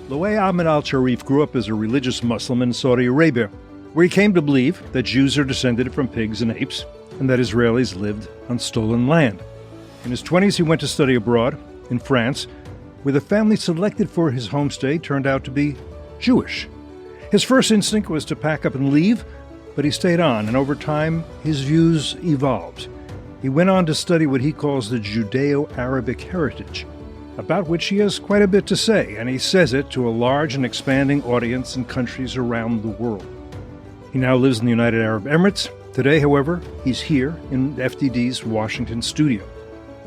Loay Ahmed Alshareef grew up as a religious Muslim in Saudi Arabia, where he came to believe that Jews are descended from pigs and apes, and that Israelis lived on stolen land. In his 20s, he went to study abroad in France, where the family selected for his homestay turned out to be Jewish. His first instinct was to pack up and leave, but he stayed on, and over time, his views evolved. He went on to study what he calls the Judeo-Arabic heritage, about which he has quite a bit to say, and he says it to a large and expanding audience in countries around the world. He now lives in the United Arab Emirates. Today, however, he's here in FDD's Washington studio.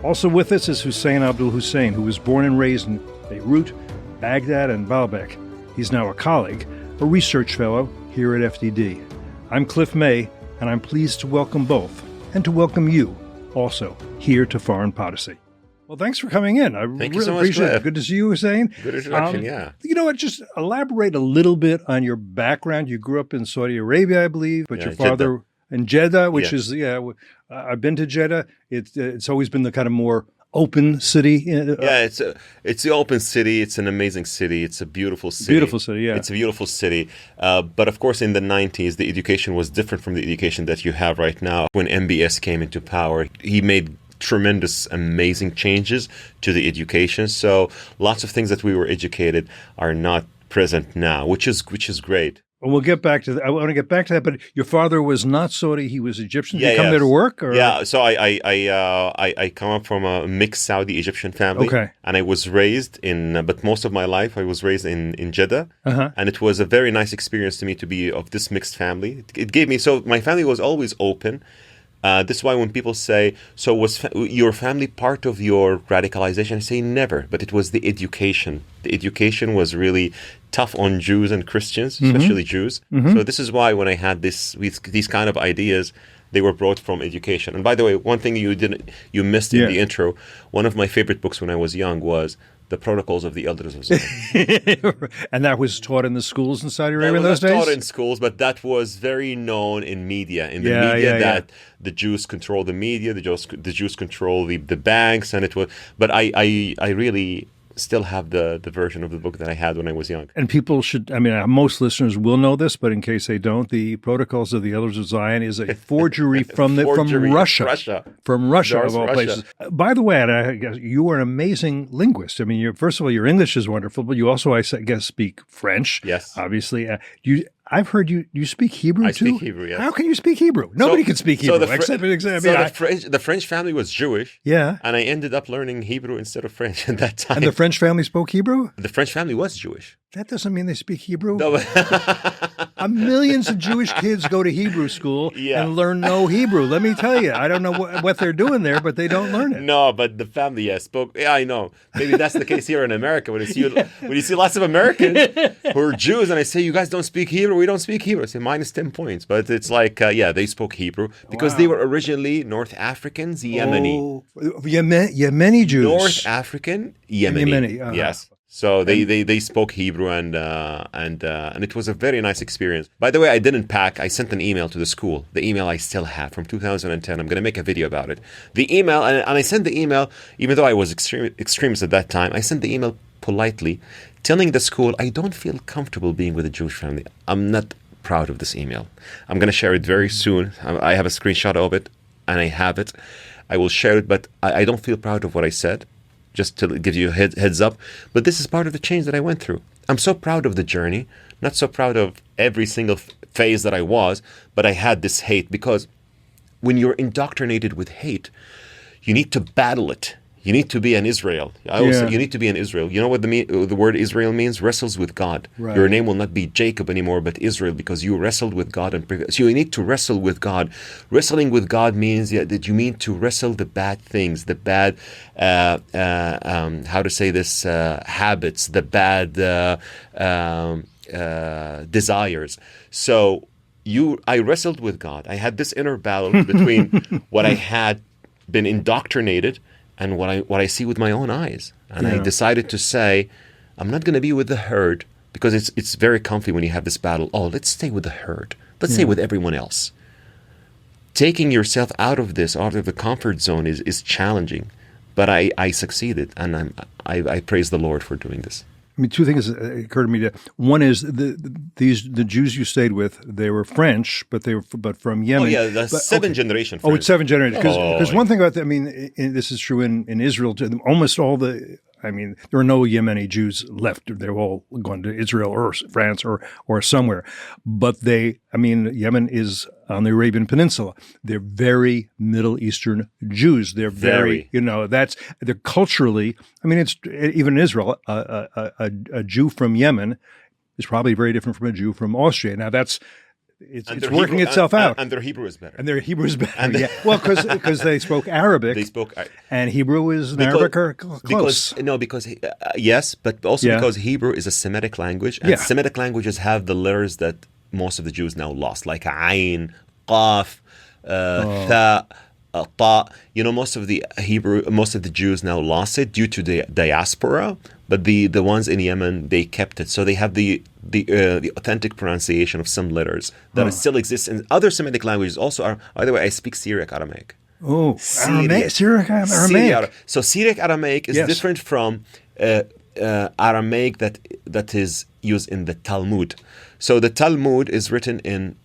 Also with us is Hussain Abdul-Hussain, who was born and raised in Beirut, Baghdad, and Baalbek. He's now a colleague, a research fellow here at FDD. I'm Cliff May, and I'm pleased to welcome both, and to welcome you also here to Foreign Policy. Well, thanks for coming in. Thank you so much, appreciate Cliff. it. Good to see you, Hussain. Good introduction, yeah. You know what? Just elaborate a little bit on your background. You grew up in Saudi Arabia, I believe, but your father in Jeddah, which is, I've been to Jeddah. It's always been the kind of more open city. It's the open city. It's an amazing city. It's a beautiful city. Beautiful city, yeah. It's a beautiful city. But of course, in the 90s, the education was different from the education that you have right now. When MBS came into power, he made tremendous, amazing changes to the education. So lots of things that we were educated are not present now, which is great. Well, we'll get back to that. I want to get back to that. But your father was not Saudi; he was Egyptian. Did he come there to work? Or? Yeah. So I come up from a mixed Saudi Egyptian family. Okay. And I was raised but most of my life I was raised in Jeddah. Uh-huh. And it was a very nice experience to me to be of this mixed family. It gave me my family was always open. This is why when people say, so was your family part of your radicalization? I say never, but it was the education. The education was really tough on Jews and Christians, especially Jews. Mm-hmm. So this is why when I had these kind of ideas, they were brought from education. And by the way, one thing you missed in the intro, one of my favorite books when I was young was The Protocols of the Elders of Zion. And that was taught in the schools in Saudi Arabia in those days? That was taught in schools, but that was very known in media. That the Jews control the media, the Jews control the banks, and it was. But I really still have the version of the book that I had when I was young. And people should, most listeners will know this, but in case they don't, the Protocols of the Elders of Zion is a forgery from Russia. From Russia, of all places. By the way, I guess you are an amazing linguist. First of all, your English is wonderful, but you also, I guess, speak French. Yes. Obviously. I've heard you speak Hebrew, too? I speak Hebrew, yes. How can you speak Hebrew? Nobody can speak Hebrew. The French family was Jewish. Yeah. And I ended up learning Hebrew instead of French at that time. And the French family spoke Hebrew? The French family was Jewish. That doesn't mean they speak Hebrew. No. Millions of Jewish kids go to Hebrew school and learn no Hebrew. Let me tell you, I don't know what they're doing there, but they don't learn it. No, but the family spoke. Yeah, I know. Maybe that's the case here in America. When you see lots of Americans who are Jews, and I say, you guys don't speak Hebrew, we don't speak Hebrew. I say, minus 10 points. But it's like, they spoke Hebrew because they were originally North Africans, Yemeni. Oh, Yemeni Jews. North African, Yemeni. Yes. So they spoke Hebrew and it was a very nice experience. By the way, I didn't pack. I sent an email to the school. The email I still have from 2010. I'm going to make a video about it. The email, and I sent the email, even though I was extremist at that time, I sent the email politely, telling the school, I don't feel comfortable being with a Jewish family. I'm not proud of this email. I'm going to share it very soon. I have a screenshot of it, and I have it. I will share it, but I don't feel proud of what I said. Just to give you a heads up. But this is part of the change that I went through. I'm so proud of the journey, not so proud of every single phase that I was, but I had this hate because when you're indoctrinated with hate, you need to battle it. You need to be an Israel. I always say you need to be an Israel. You know what the word Israel means? Wrestles with God. Right. Your name will not be Jacob anymore, but Israel, because you wrestled with God. So you need to wrestle with God. Wrestling with God means that you mean to wrestle the bad things, the bad, habits, the bad desires. So I wrestled with God. I had this inner battle between what I had been indoctrinated and what I see with my own eyes. And I decided to say, I'm not going to be with the herd, because it's very comfy when you have this battle. Oh, let's stay with the herd. Let's stay with everyone else. Taking yourself out of the comfort zone is challenging. But I succeeded, and I praise the Lord for doing this. mean, two things occur to me. One is the Jews you stayed with, they were French, but from Yemen. Oh yeah, the seventh generation. French. Oh, it's seventh generation. Because one thing about that, I mean, this is true in Israel. Almost all there are no Yemeni Jews left. They're all gone to Israel or France or somewhere. But Yemen is on the Arabian Peninsula. They're very Middle Eastern Jews. They're very they're culturally. I mean, it's even in Israel, a Jew from Yemen is probably very different from a Jew from Austria. Now it's working itself out. And their Hebrew is better. Yeah. Well, because they spoke Arabic. And Hebrew is Arabic are close. Yes, but also because Hebrew is a Semitic language. And Semitic languages have the letters that most of the Jews now lost, like Ain, Qaf, Tha, Ta. Most of the Jews now lost it due to the diaspora. But the ones in Yemen, they kept it. So they have the authentic pronunciation of some letters that still exists in other Semitic languages. Also, by the way, I speak Syriac Aramaic. Oh, Syriac Aramaic. So Syriac Aramaic is different from Aramaic that is used in the Talmud. So the Talmud is written in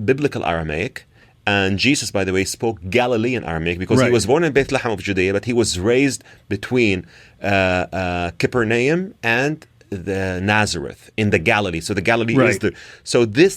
biblical Aramaic. And Jesus, by the way, spoke Galilean Aramaic because he was born in Bethlehem of Judea, but he was raised between Capernaum and the Nazareth in the Galilee. So the Galilee is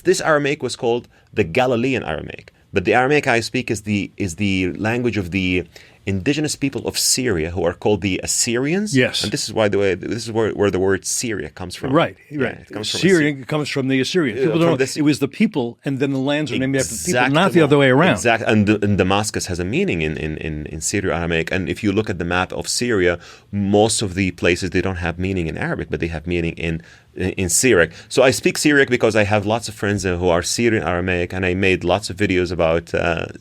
this Aramaic was called the Galilean Aramaic. But the Aramaic I speak is the language of the indigenous people of Syria who are called the Assyrians. Yes. And this is where the word Syria comes from. Right. It comes from Syria comes from the Assyrians. People don't know. It was the people, and then the lands are named after the people, not the other way around. Exactly. And Damascus has a meaning in Syrio Aramaic. And if you look at the map of Syria, most of the places, they don't have meaning in Arabic, but they have meaning in Syriac. So I speak Syriac because I have lots of friends who are Syrian Aramaic, and I made lots of videos about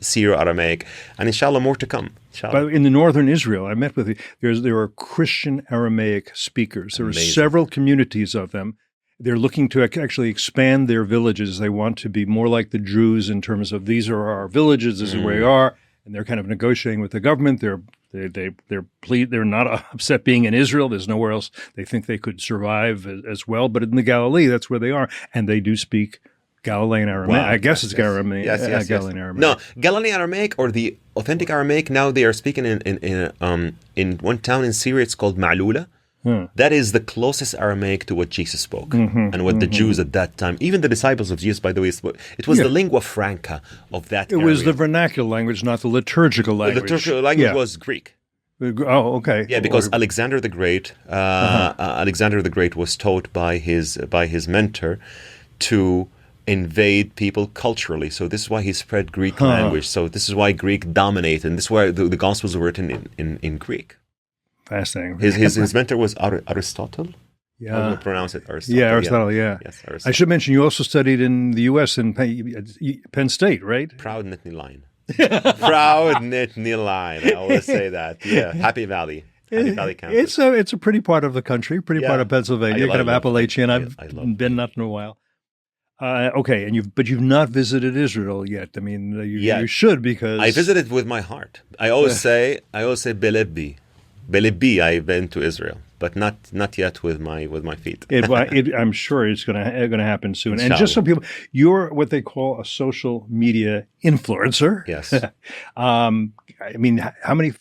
Syrio Aramaic, and inshallah more to come. But in the northern Israel, I met with there are Christian Aramaic speakers. There are several communities of them. They're looking to actually expand their villages. They want to be more like the Druze in terms of these are our villages, this is where we are, and they're kind of negotiating with the government. They're not upset being in Israel. There's nowhere else they think they could survive as well. But in the Galilee, that's where they are, and they do speak Galilean Aramaic. Wow. I guess it's Galilean Aramaic. No, Galilean Aramaic or the authentic Aramaic. Now they are speaking in one town in Syria. It's called Ma'lula. That is the closest Aramaic to what Jesus spoke and what the Jews at that time, even the disciples of Jesus, by the way, it was the lingua franca of that area. It was the vernacular language, not the liturgical language. The liturgical language was Greek. Oh, okay. Yeah, because Alexander the Great, Alexander the Great was taught by his mentor to invade people culturally. So this is why he spread Greek language. So this is why Greek dominated. And this is why the Gospels were written in Greek. Fascinating. His mentor was Aristotle. Yeah. How do you pronounce it? Aristotle. Yeah, Aristotle, yeah. Yes, Aristotle. I should mention you also studied in the U.S. in Penn State, right? Proud Nittany Lion. Proud Nittany Lion. I always say that. Yeah. Happy Valley. Happy Valley campus. It's a pretty part of the country, pretty part of Pennsylvania, kind of Appalachian. I've been not in a while. Okay, but you've not visited Israel yet. I mean, you should because I visited with my heart. I always say Belebi. I've been to Israel, but not yet with my feet. I'm sure it's going to happen soon. Inshallah. And just so people, you're what they call a social media influencer. Yes. I mean, how many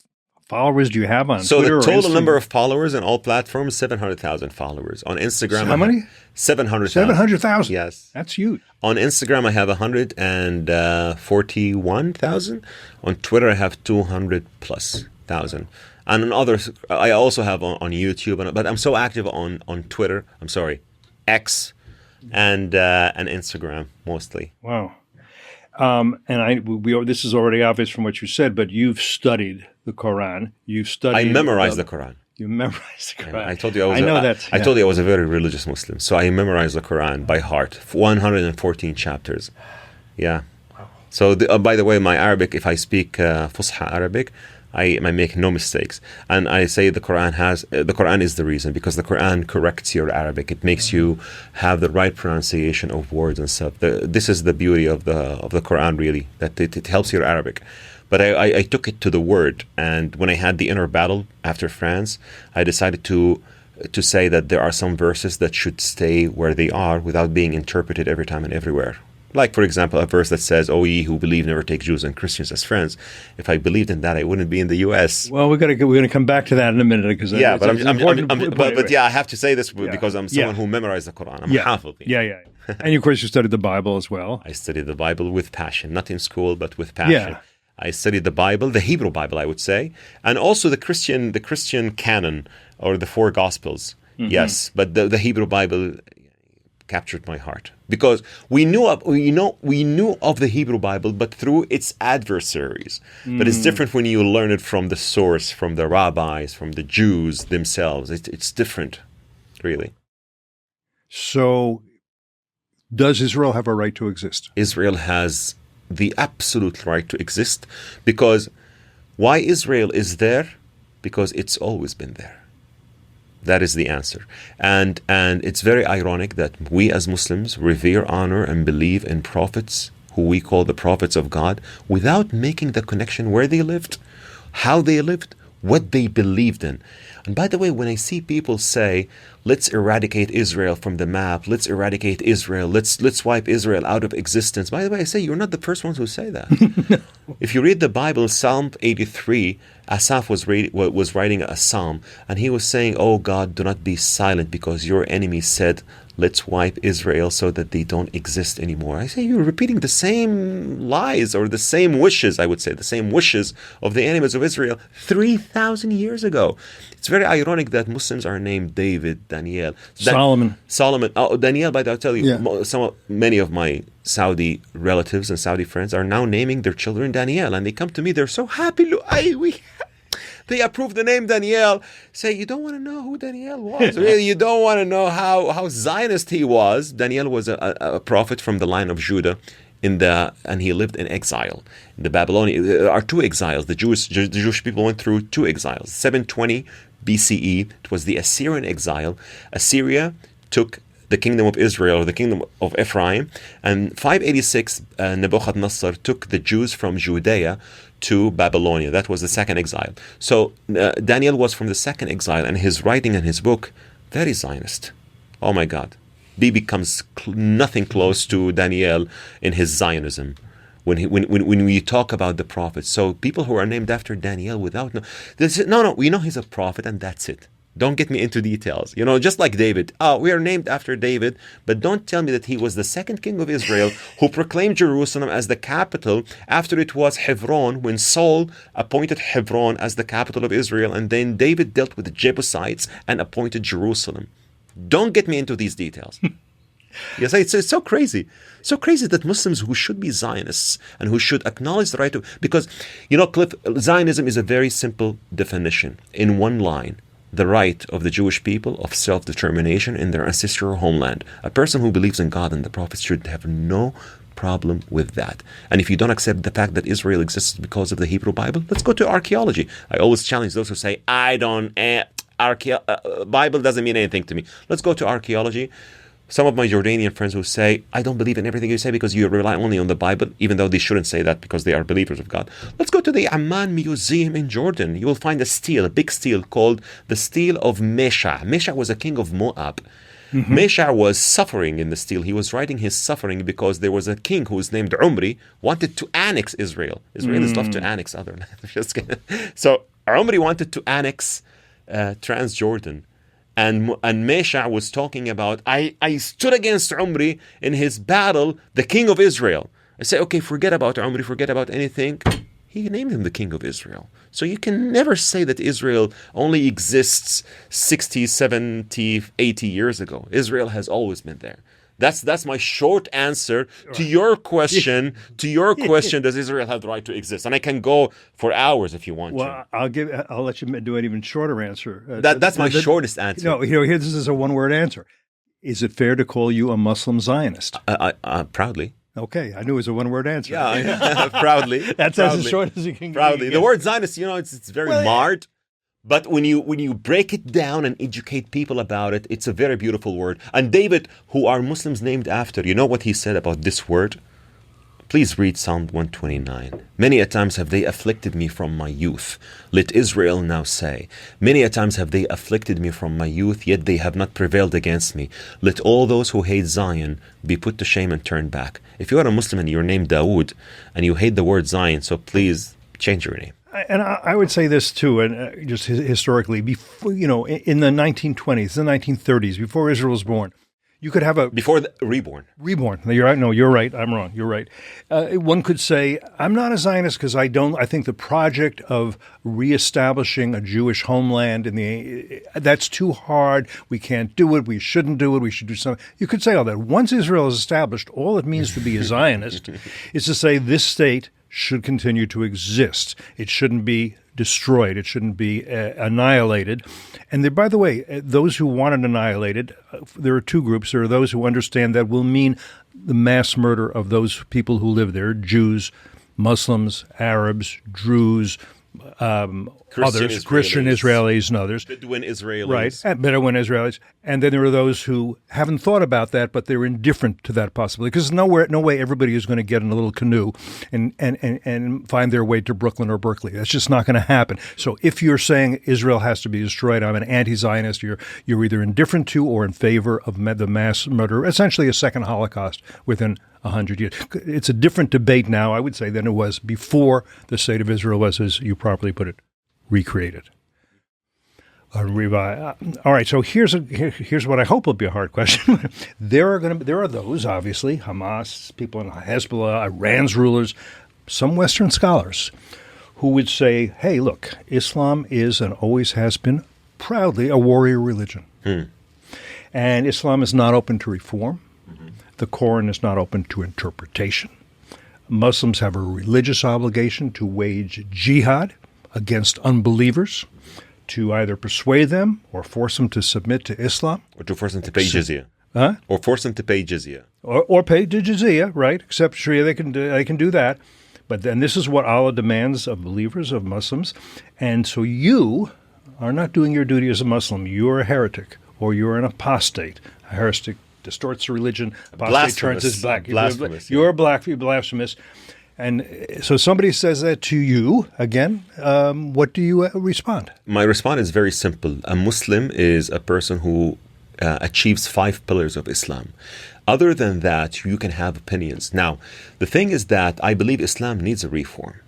followers do you have on Twitter? So the total number of followers on all platforms, 700,000 followers. On Instagram, how many? 700,000. 700,000? Yes. That's huge. On Instagram, I have 141,000. On Twitter, I have 200,000+. And on others, I also have on YouTube, but I'm so active on Twitter. I'm sorry, X, and Instagram mostly. Wow. And this is already obvious from what you said, but you've studied the Quran. I memorized the Quran. You memorized the Quran. I told you I told you I was a very religious Muslim, so I memorized the Quran by heart. 114 chapters. Yeah. Wow. So by the way, my Arabic, if I speak Fusha Arabic, I make no mistakes, and I say the Quran is the reason, because the Quran corrects your Arabic. It makes you have the right pronunciation of words and stuff. This is the beauty of the Quran, really, that it helps your Arabic. But I took it to the word, and when I had the inner battle after France, I decided to to say that there are some verses that should stay where they are without being interpreted every time and everywhere. Like, for example, a verse that says, "O ye who believe, never take Jews and Christians as friends." If I believed in that, I wouldn't be in the U.S. Well, we're going to come back to that in a minute because but I have to say this because I'm someone who memorized the Quran. I'm a hafiz. Yeah. And of course, you studied the Bible as well. I studied the Bible with passion, not in school, but with passion. Yeah. I studied the Bible, the Hebrew Bible, I would say, and also the Christian canon or the four Gospels. Mm-hmm. Yes, but the Hebrew Bible captured my heart because we knew of the Hebrew Bible, but through its adversaries. But it's different when you learn it from the source, from the rabbis, from the Jews themselves. It's different, really. So, does Israel have a right to exist? Israel has the absolute right to exist because why Israel is there? Because it's always been there. That is the answer. And it's very ironic that we as Muslims revere, honor, and believe in prophets who we call the prophets of God without making the connection where they lived, how they lived, what they believed in. And by the way, when I see people say, let's eradicate Israel from the map, let's eradicate Israel, let's wipe Israel out of existence. By the way, I say you're not the first ones who say that. No. If you read the Bible, Psalm 83, Asaph was writing a psalm, and he was saying, "Oh God, do not be silent because your enemy said, let's wipe Israel so that they don't exist anymore." I say you're repeating the same lies or the same wishes, I would say, the same wishes of the enemies of Israel 3,000 years ago. It's very ironic that Muslims are named David, Daniel, Solomon. Oh, Daniel, but I'll tell you, many of my Saudi relatives and Saudi friends are now naming their children Daniel, and they come to me, they're so happy. They approve the name Daniel. Say, you don't want to know who Daniel was. Really, you don't want to know how Zionist he was. Daniel was a prophet from the line of Judah, and he lived in exile in the Babylonian. There are two exiles. The Jewish people went through two exiles. 720 BCE, it was the Assyrian exile. Assyria took the kingdom of Israel, or the kingdom of Ephraim, and 586 Nebuchadnezzar took the Jews from Judea to Babylonia. That was the second exile. So Daniel was from the second exile, and his writing and his book, very Zionist. Oh my God. Bibi comes nothing close to Daniel in his Zionism. When we talk about the prophets. So people who are named after Daniel without we know he's a prophet and that's it. Don't get me into details. Just like David. We are named after David, but don't tell me that he was the second king of Israel who proclaimed Jerusalem as the capital after it was Hebron, when Saul appointed Hebron as the capital of Israel, and then David dealt with the Jebusites and appointed Jerusalem. Don't get me into these details. Yes, it's so crazy. So crazy that Muslims who should be Zionists and who should acknowledge the right to... Because, Cliff, Zionism is a very simple definition in one line. The right of the Jewish people of self-determination in their ancestral homeland. A person who believes in God and the prophets should have no problem with that. And if you don't accept the fact that Israel exists because of the Hebrew Bible, let's go to archaeology. I always challenge those who say, Bible doesn't mean anything to me. Let's go to archaeology. Some of my Jordanian friends who say, I don't believe in everything you say because you rely only on the Bible, even though they shouldn't say that because they are believers of God. Let's go to the Amman Museum in Jordan. You will find a big stele called the Stele of Mesha. Mesha was a king of Moab. Mm-hmm. Mesha was suffering in the stele. He was writing his suffering because there was a king who was named Umri, wanted to annex Israel. Israelis love to annex other lands. So Umri wanted to annex Transjordan. And Mesha was talking about, I stood against Umri in his battle, the king of Israel. I say, okay, forget about Umri, forget about anything. He named him the king of Israel. So you can never say that Israel only exists 60, 70, 80 years ago. Israel has always been there. That's my short answer to your question. Does Israel have the right to exist? And I can go for hours if you want to. Well, I'll let you do an even shorter answer. That's my shortest answer. No, here this is a one-word answer. Is it fair to call you a Muslim Zionist? Proudly. Okay, I knew it was a one-word answer. Yeah, proudly. That's as short as you can. Proudly. The word Zionist, it's very marred. But when you break it down and educate people about it, it's a very beautiful word. And David, who are Muslims named after, you know what he said about this word? Please read Psalm 129. Many a times have they afflicted me from my youth. Let Israel now say, many a times have they afflicted me from my youth, yet they have not prevailed against me. Let all those who hate Zion be put to shame and turn back. If you are a Muslim and you're named Dawood and you hate the word Zion, so please change your name. And I would say this too, and just historically, before, in the 1920s, the 1930s, before Israel was born, you could have before the reborn. Reborn. You're right. No, you're right. I'm wrong. You're right. One could say, I'm not a Zionist because I think the project of reestablishing a Jewish homeland that's too hard. We can't do it. We shouldn't do it. We should do something. You could say all that. Once Israel is established, all it means to be a Zionist is to say this state should continue to exist. It shouldn't be destroyed. It shouldn't be annihilated. And by the way, those who want it annihilated, there are two groups. There are those who understand that will mean the mass murder of those people who live there, Jews, Muslims, Arabs, Druze, others, Christian Israelis and others. Bedouin Israelis. Right, and Bedouin Israelis. And then there are those who haven't thought about that, but they're indifferent to that possibility. Because no way everybody is going to get in a little canoe and find their way to Brooklyn or Berkeley. That's just not going to happen. So if you're saying Israel has to be destroyed, I'm an anti-Zionist, you're either indifferent to or in favor of the mass murder, essentially a second Holocaust within 100 years. It's a different debate now, I would say, than it was before the state of Israel was, as you properly put it, recreated. All right, so here's what I hope will be a hard question. There are those, obviously, Hamas, people in Hezbollah, Iran's rulers, some Western scholars, who would say, hey, look, Islam is and always has been proudly a warrior religion. And Islam is not open to reform. The Quran is not open to interpretation. Muslims have a religious obligation to wage jihad against unbelievers, to either persuade them or force them to submit to Islam. Or to force them to pay jizya. Huh? Or force them to pay jizya. Or pay the jizya, right? Except Sharia, they can do that. But then this is what Allah demands of believers, of Muslims. And so you are not doing your duty as a Muslim. You're a heretic, or you're an apostate. A heretic distorts the religion. Apostate turns his black. Blasphemous. You're blasphemous. And so somebody says that to you, again, what do you respond? My response is very simple. A Muslim is a person who achieves 5 pillars of Islam. Other than that, you can have opinions. Now, the thing is that I believe Islam needs a reform.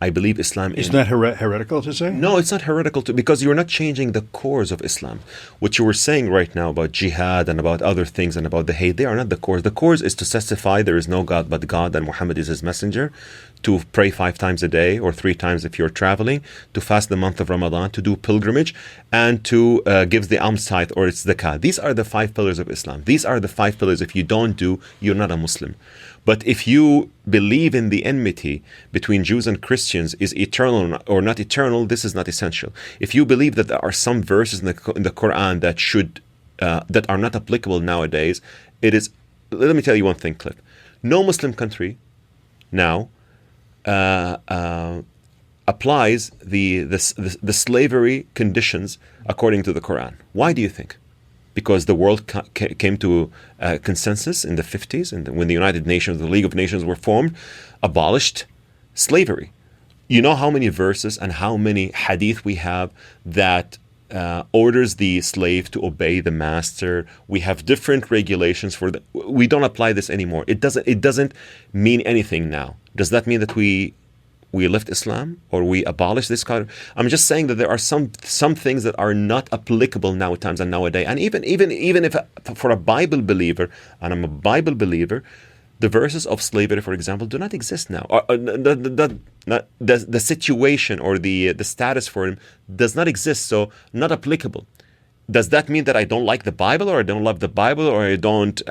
I believe Islam is... Isn't that heretical to say? No, it's not heretical because you're not changing the cores of Islam. What you were saying right now about jihad and about other things and about the hate, they are not the cores. The cores is to testify there is no God but God and Muhammad is his messenger, to pray 5 times a day or 3 times if you're traveling, to fast the month of Ramadan, to do pilgrimage, and to give the alms tithe or its zakah. These are the 5 pillars of Islam. These are the 5 pillars. If you don't do, you're not a Muslim. But if you believe in the enmity between Jews and Christians is eternal or not eternal, this is not essential. If you believe that there are some verses in the Quran that are not applicable nowadays, it is. Let me tell you one thing, Cliff. No Muslim country now applies the slavery conditions according to the Quran. Why do you think? Because the world came to a consensus in the 50s, and when the United Nations, the League of Nations were formed, abolished slavery. You know how many verses and how many hadith we have that orders the slave to obey the master. We have different regulations for we don't apply this anymore. It doesn't mean anything now. Does that mean that we left Islam or we abolished this kind of... I'm just saying that there are some things that are not applicable nowadays and nowadays. And even if for a Bible believer, and I'm a Bible believer, the verses of slavery, for example, do not exist now. The situation or the status for him does not exist, so not applicable. Does that mean that I don't like the Bible or I don't love the Bible or I don't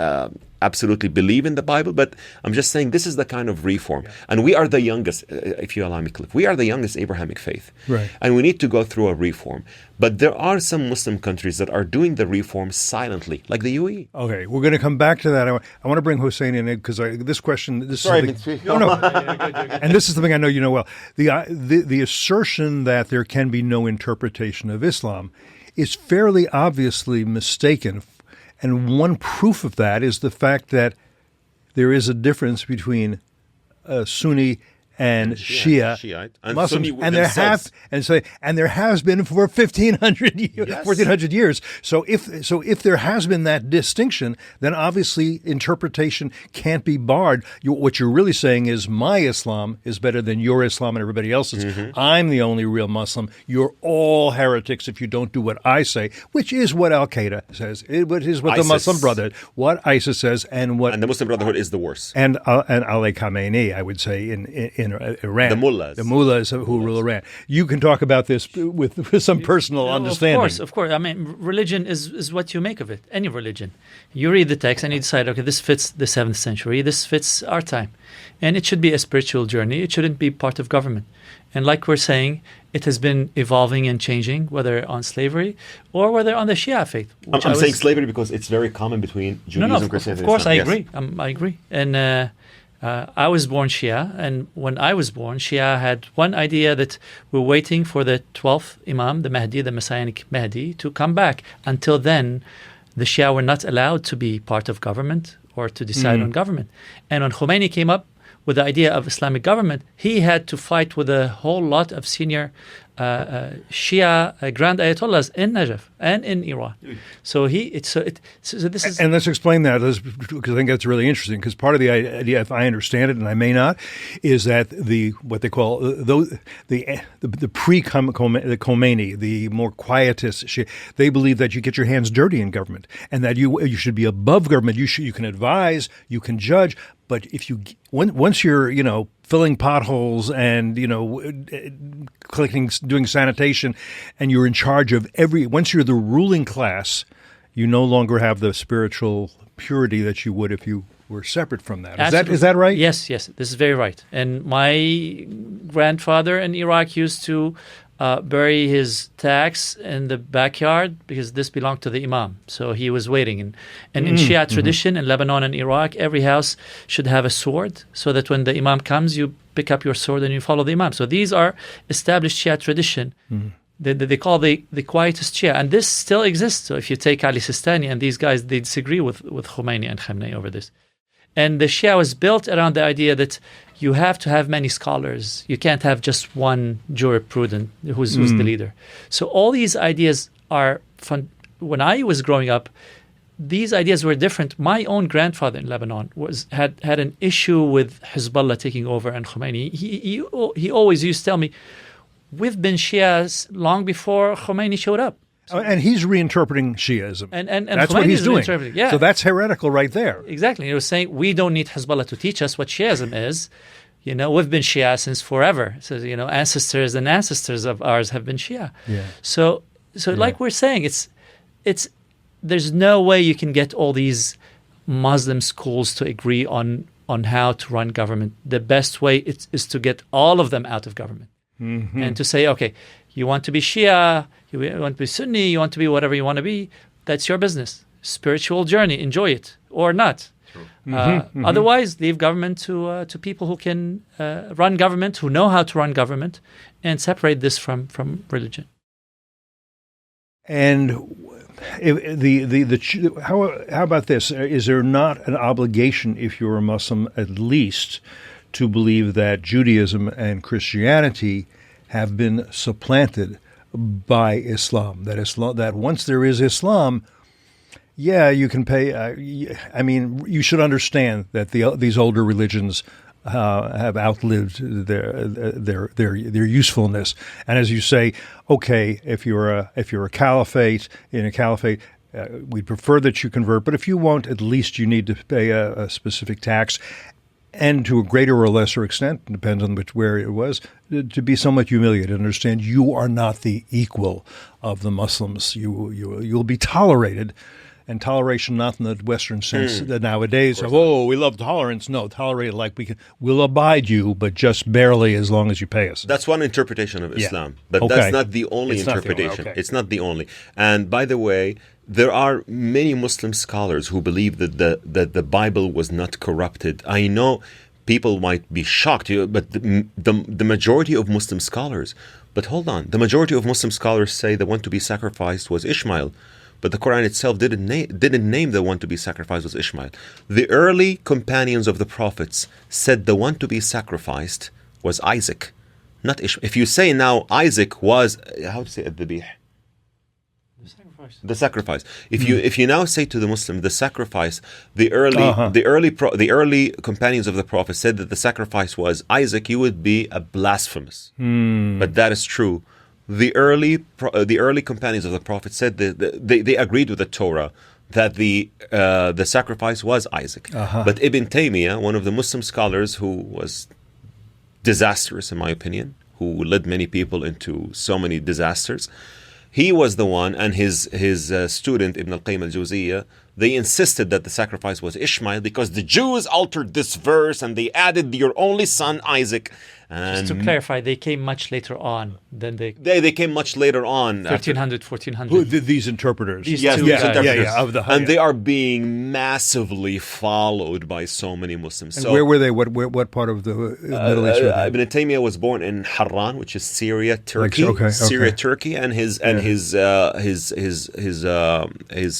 absolutely believe in the Bible? But I'm just saying this is the kind of reform. Yeah. And we are the youngest, if you allow me, Cliff, we are the youngest Abrahamic faith. Right. And we need to go through a reform. But there are some Muslim countries that are doing the reform silently, like the UAE. Okay, we're going to come back to that. I want to bring Hussain in because this question... Sorry, no. And this is something I know you know well. The assertion that there can be no interpretation of Islam is fairly obviously mistaken. And one proof of that is the fact that there is a difference between Sunni and Shia and Muslims, Sunni and there has been for 1400 years. So if there has been that distinction, then obviously interpretation can't be barred. What you're really saying is my Islam is better than your Islam and everybody else's. I'm the only real Muslim. You're all heretics if you don't do what I say, which is what Al Qaeda says. It is what the Muslim Brotherhood, what ISIS says, and the Muslim Brotherhood is the worst. And Ali Khamenei, I would say, in Iran. The mullahs who rule Iran. You can talk about this with some personal understanding. Of course. I mean, religion is what you make of it. Any religion. You read the text and you decide, okay, this fits the 7th century. This fits our time. And it should be a spiritual journey. It shouldn't be part of government. And like we're saying, it has been evolving and changing, whether on slavery or whether on the Shia faith. I'm saying slavery because it's very common between Judaism, Christianity, of course, and I Islam. I agree. And I was born Shia, and when I was born, Shia had one idea that we're waiting for the 12th Imam, the Mahdi, the Messianic Mahdi, to come back. Until then, the Shia were not allowed to be part of government or to decide on government. And when Khomeini came up with the idea of Islamic government, he had to fight with a whole lot of senior Shia Grand Ayatollahs in Najaf and in Iran. So this is. And let's explain that, because I think that's really interesting. Because part of the idea, if I understand it, and I may not, is that what they call the Khomeini, the more quietist Shia, they believe that you get your hands dirty in government, and that you should be above government. You can advise, you can judge, but if once you're filling potholes and doing sanitation, and you're in charge of once you're the ruling class, you no longer have the spiritual purity that you would if you were separate from that. Is that right? Yes, this is very right. And my grandfather in Iraq used to bury his tax in the backyard because this belonged to the Imam. So he was waiting. And in Shia tradition in Lebanon and Iraq, every house should have a sword so that when the Imam comes, you pick up your sword and you follow the Imam. So these are established Shia tradition. They call the quietist Shia. And this still exists. So if you take Ali Sistani and these guys, they disagree with Khomeini and Khamenei over this. And the Shia was built around the idea that you have to have many scholars. You can't have just one jurisprudent who's the leader. So all these ideas are fun. When I was growing up, these ideas were different. My own grandfather in Lebanon had an issue with Hezbollah taking over and Khomeini. He always used to tell me, we've been Shias long before Khomeini showed up. And he's reinterpreting Shi'ism. And that's what he's doing. Yeah. So that's heretical right there. Exactly. He was saying, we don't need Hezbollah to teach us what Shi'ism is. We've been Shia since forever. So, ancestors and ancestors of ours have been Shia. Yeah. So like we're saying, it's there's no way you can get all these Muslim schools to agree on how to run government. The best way is to get all of them out of government. And to say, okay, you want to be Shia, you want to be Sunni, you want to be whatever you want to be, that's your business. Spiritual journey, enjoy it or not. Otherwise, leave government to people who can run government, who know how to run government, and separate this from religion. And how about this? Is there not an obligation, if you're a Muslim, at least, to believe that Judaism and Christianity have been supplanted by Islam? That once there is Islam, you can pay. You should understand that these older religions have outlived their usefulness. And as you say, okay, if you're a caliphate in a caliphate, we'd prefer that you convert. But if you won't, at least you need to pay a specific tax. And to a greater or lesser extent, depends on where it was, to be somewhat humiliated. Understand you are not the equal of the Muslims. You'll be tolerated, and toleration not in the Western sense that nowadays of we love tolerance. No, tolerate like we'll abide you, but just barely as long as you pay us. That's one interpretation of Islam, but that's not the only interpretation. It's not the only. And by the way, there are many Muslim scholars who believe that the Bible was not corrupted. I know people might be shocked, but the majority of Muslim scholars. But hold on, the majority of Muslim scholars say the one to be sacrificed was Ishmael, but the Quran itself didn't name the one to be sacrificed was Ishmael. The early companions of the prophets said the one to be sacrificed was Isaac, not Ishmael. If you say now Isaac was, how to say it, the sacrifice. If you now say to the Muslim the sacrifice, the early companions of the Prophet said that the sacrifice was Isaac, you would be a blasphemous. But that is true. The early companions of the Prophet said that they agreed with the Torah that the sacrifice was Isaac. But Ibn Taymiyyah, one of the Muslim scholars who was disastrous in my opinion, who led many people into so many disasters, he was the one, and his student Ibn al-Qayyim al-Jawziyya, they insisted that the sacrifice was Ishmael because the Jews altered this verse and they added your only son Isaac. And just to clarify, they came much later on than they came much later on. 1300, 1400. These interpreters. These yes, two these guys. interpreters. And they are being massively followed by so many Muslims. And so, where were they? What part of the Middle East were they? Ibn Taymiyyah was born in Harran, which is Syria, Turkey. Okay. Turkey, and his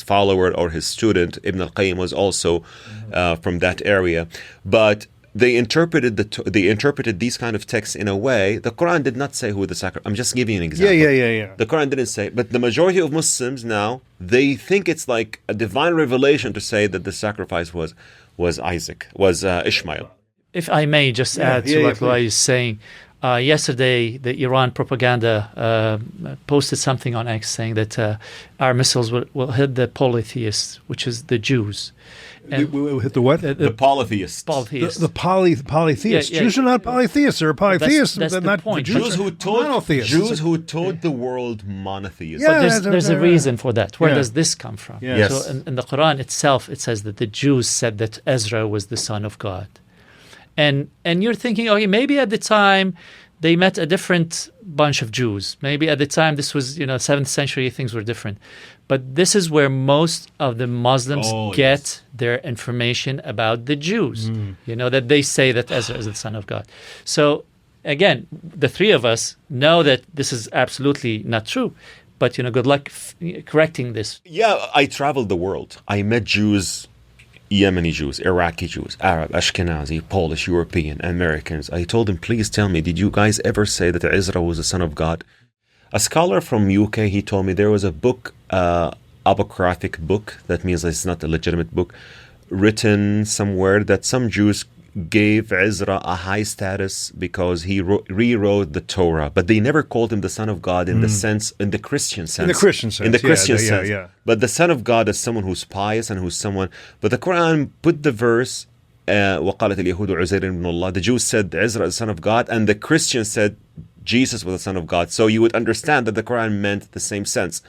follower or his student Ibn al-Qayyim was also from that area. But they interpreted these kind of texts in a way. The Quran did not say who the sacrifice. I'm just giving you an example. Yeah. The Quran didn't say, but the majority of Muslims now, they think it's like a divine revelation to say that the sacrifice was Ishmael. If I may just add to what Loay is saying, yesterday the Iran propaganda posted something on X saying that our missiles will hit the polytheists, which is the Jews. We hit the what? The polytheists. The polytheists. Yeah. Jews are not polytheists. They're polytheists. That's They're the not point. Jews who taught the world monotheism. But there's a reason for that. Where Yeah. does this come from? Yeah. So in the Quran itself, it says that the Jews said that Ezra was the son of God. And you're thinking, okay, maybe at the time they met a different bunch of Jews. Maybe at the time this was, 7th century, things were different. But this is where most of the Muslims get their information about the Jews. That they say that Ezra is the son of God. So again, the three of us know that this is absolutely not true. But good luck correcting this. Yeah, I traveled the world. I met Jews, Yemeni Jews, Iraqi Jews, Arab, Ashkenazi, Polish, European, Americans. I told them, please tell me, did you guys ever say that Ezra was the son of God? A scholar from UK, he told me there was a book, apocryphic book, that means it's not a legitimate book, written somewhere that some Jews gave Ezra a high status because he rewrote the Torah, but they never called him the son of God in the Christian sense. In the Christian sense. Yeah. But the son of God is someone who's pious and who's someone. But the Quran put the verse, وَقَالَتِ الْيَهُودُ عُزَيْرٌ ابْنُ اللَّهِ. The Jews said Ezra is the son of God, and the Christians said Jesus was the son of God. So you would understand that the Quran meant the same sense.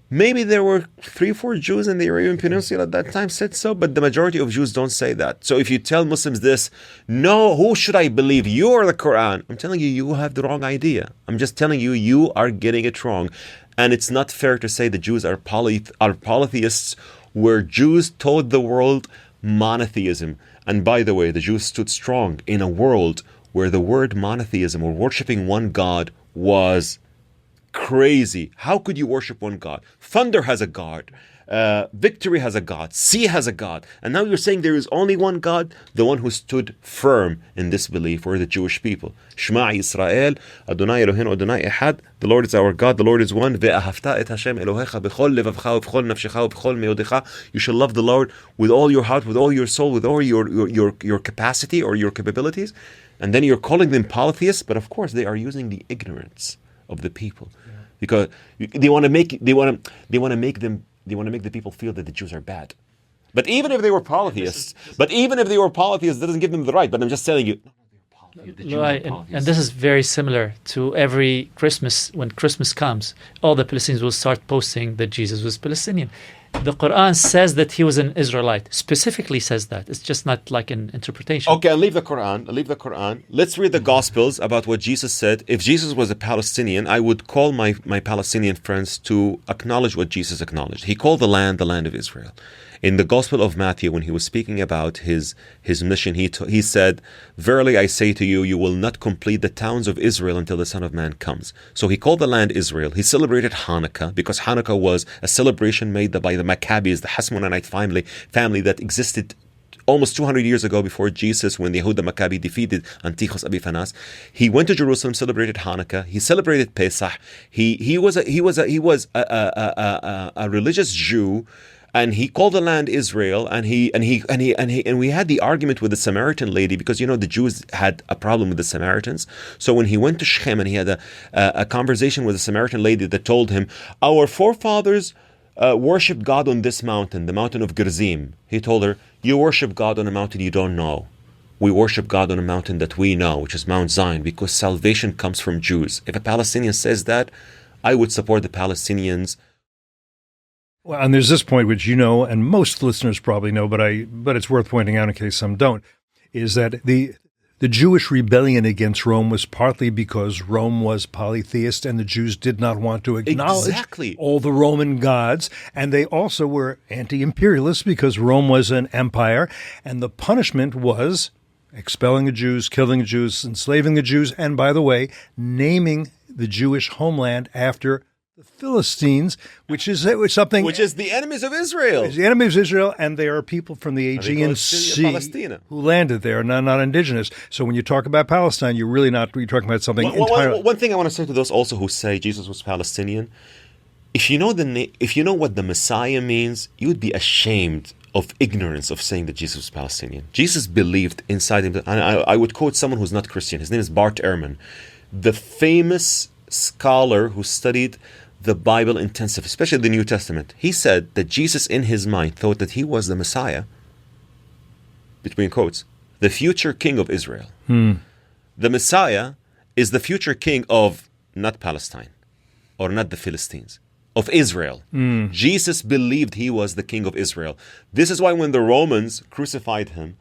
Maybe there were 3-4 Jews in the Arabian Peninsula at that time said so, but the majority of Jews don't say that. So if you tell Muslims this, no, who should I believe, you or the Quran? I'm telling you, you have the wrong idea. I'm just telling you, you are getting it wrong. And it's not fair to say the Jews are polytheists, where Jews taught the world monotheism. And by the way, the Jews stood strong in a world where the word monotheism, or worshipping one God, was crazy. How could you worship one God? Thunder has a God. Victory has a God. Sea has a God. And now you're saying there is only one God. The one who stood firm in this belief were the Jewish people. Shema Yisrael, Adonai Eloheinu Adonai Echad. The Lord is our God. The Lord is one. Ve'ahavta et Hashem Elohecha b'chol levavcha u'b'chol nafshecha u'b'chol me'odecha. You shall love the Lord with all your heart, with all your soul, with all your capacity or your capabilities. And then you're calling them polytheists, but of course they are using the ignorance of the people, because they want to make the people feel that the Jews are bad. But even if they were polytheists, it doesn't give them the right. But I'm just telling you. And this is very similar to every Christmas. When Christmas comes, all the Palestinians will start posting that Jesus was Palestinian. The Quran says that he was an Israelite. Specifically says that. It's just not like an interpretation. Okay, I'll leave the Quran. Let's read the Gospels about what Jesus said. If Jesus was a Palestinian, I would call my Palestinian friends to acknowledge what Jesus acknowledged. He called the land of Israel. In the Gospel of Matthew, when he was speaking about his mission, he said, "Verily I say to you, you will not complete the towns of Israel until the Son of Man comes." So he called the land Israel. He celebrated Hanukkah because Hanukkah was a celebration made by the Maccabees, the Hasmonite family that existed almost 200 years ago before Jesus, when the Yehuda Maccabi defeated Antiochus Epiphanes. He went to Jerusalem, celebrated Hanukkah. He celebrated Pesach. He was a religious Jew. And he called the land Israel, and we had the argument with the Samaritan lady because the Jews had a problem with the Samaritans. So when he went to Shechem and he had a conversation with a Samaritan lady that told him, "Our forefathers worshipped God on this mountain, the mountain of Gerizim." He told her, "You worship God on a mountain you don't know. We worship God on a mountain that we know, which is Mount Zion, because salvation comes from Jews." If a Palestinian says that, I would support the Palestinians. Well, and there's this point which and most listeners probably know, but it's worth pointing out in case some don't, is that the Jewish rebellion against Rome was partly because Rome was polytheist and the Jews did not want to acknowledge all the Roman gods, and they also were anti-imperialist because Rome was an empire, and the punishment was expelling the Jews, killing the Jews, enslaving the Jews, and by the way, naming the Jewish homeland after the Philistines, which is something... Which is the enemies of Israel. It's the enemies of Israel, and they are people from the Aegean Sea who landed there, not indigenous. So when you talk about Palestine, you're talking about something entirely... One thing I want to say to those also who say Jesus was Palestinian, if you know what the Messiah means, you would be ashamed of ignorance of saying that Jesus was Palestinian. Jesus believed inside him, and I would quote someone who's not Christian. His name is Bart Ehrman, the famous scholar who studied the Bible intensive, especially the New Testament. He said that Jesus in his mind thought that he was the Messiah, between quotes, the future king of Israel. The Messiah is the future king of not Palestine or not the Philistines, of Israel. Jesus believed he was the king of Israel. This is why when the Romans crucified him,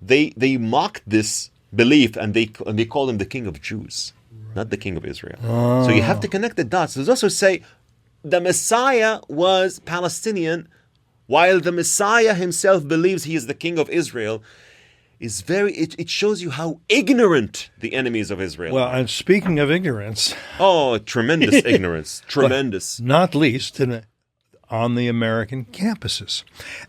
they mocked this belief and they called him the king of Jews, not the king of Israel. So you have to connect the dots. There's also say the Messiah was Palestinian, while the Messiah himself believes he is the king of Israel. It shows you how ignorant the enemies of Israel are. Well, and speaking of ignorance... Oh, tremendous ignorance. Tremendous. Not least on the American campuses.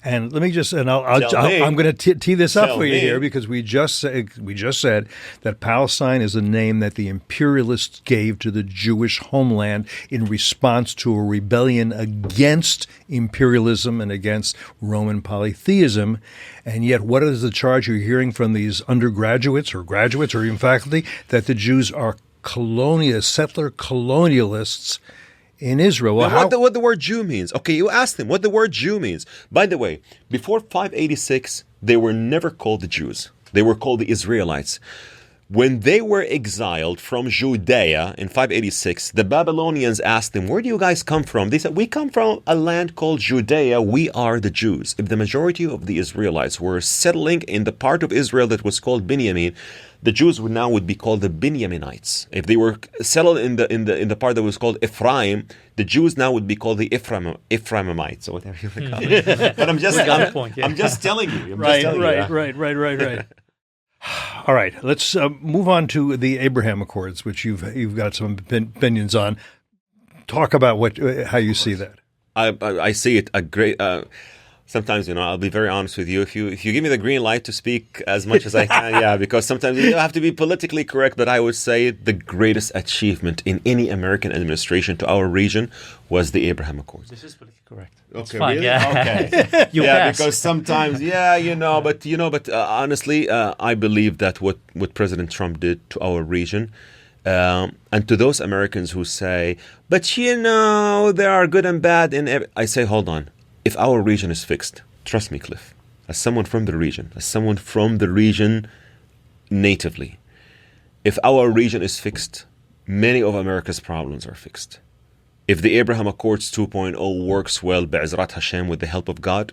And let me just, I'm going to tee this up for you here, because we just said that Palestine is a name that the imperialists gave to the Jewish homeland in response to a rebellion against imperialism and against Roman polytheism. And yet, what is the charge you're hearing from these undergraduates or graduates or even faculty? That the Jews are settler colonialists in Israel. Well, what the word Jew means. Okay, you asked them what the word Jew means. By the way, before 586, they were never called the Jews. They were called the Israelites. When they were exiled from Judea in 586, the Babylonians asked them, "Where do you guys come from?" They said, "We come from a land called Judea. We are the Jews." If the majority of the Israelites were settling in the part of Israel that was called Binyamin, the Jews would be called the Binyaminites. If they were settled in the part that was called Ephraim, the Jews now would be called the Ephraimites, or whatever you call it. But I'm just telling you. Right. All right, let's move on to the Abraham Accords, which you've got some opinions on. Talk about how you see that. I see it a great. Sometimes, I'll be very honest with you. If you give me the green light to speak as much as I can, because sometimes you have to be politically correct, but I would say the greatest achievement in any American administration to our region was the Abraham Accords. This is politically correct. Okay, fine, really? Yeah. Okay. Pass. Because sometimes, but honestly, I believe that what President Trump did to our region, and to those Americans who say, but there are good and bad in I say, hold on. If our region is fixed, trust me, Cliff, as someone from the region natively, if our region is fixed, many of America's problems are fixed. if the Abraham Accords 2.0 works well, Be'ezrat Hashem, with the help of God,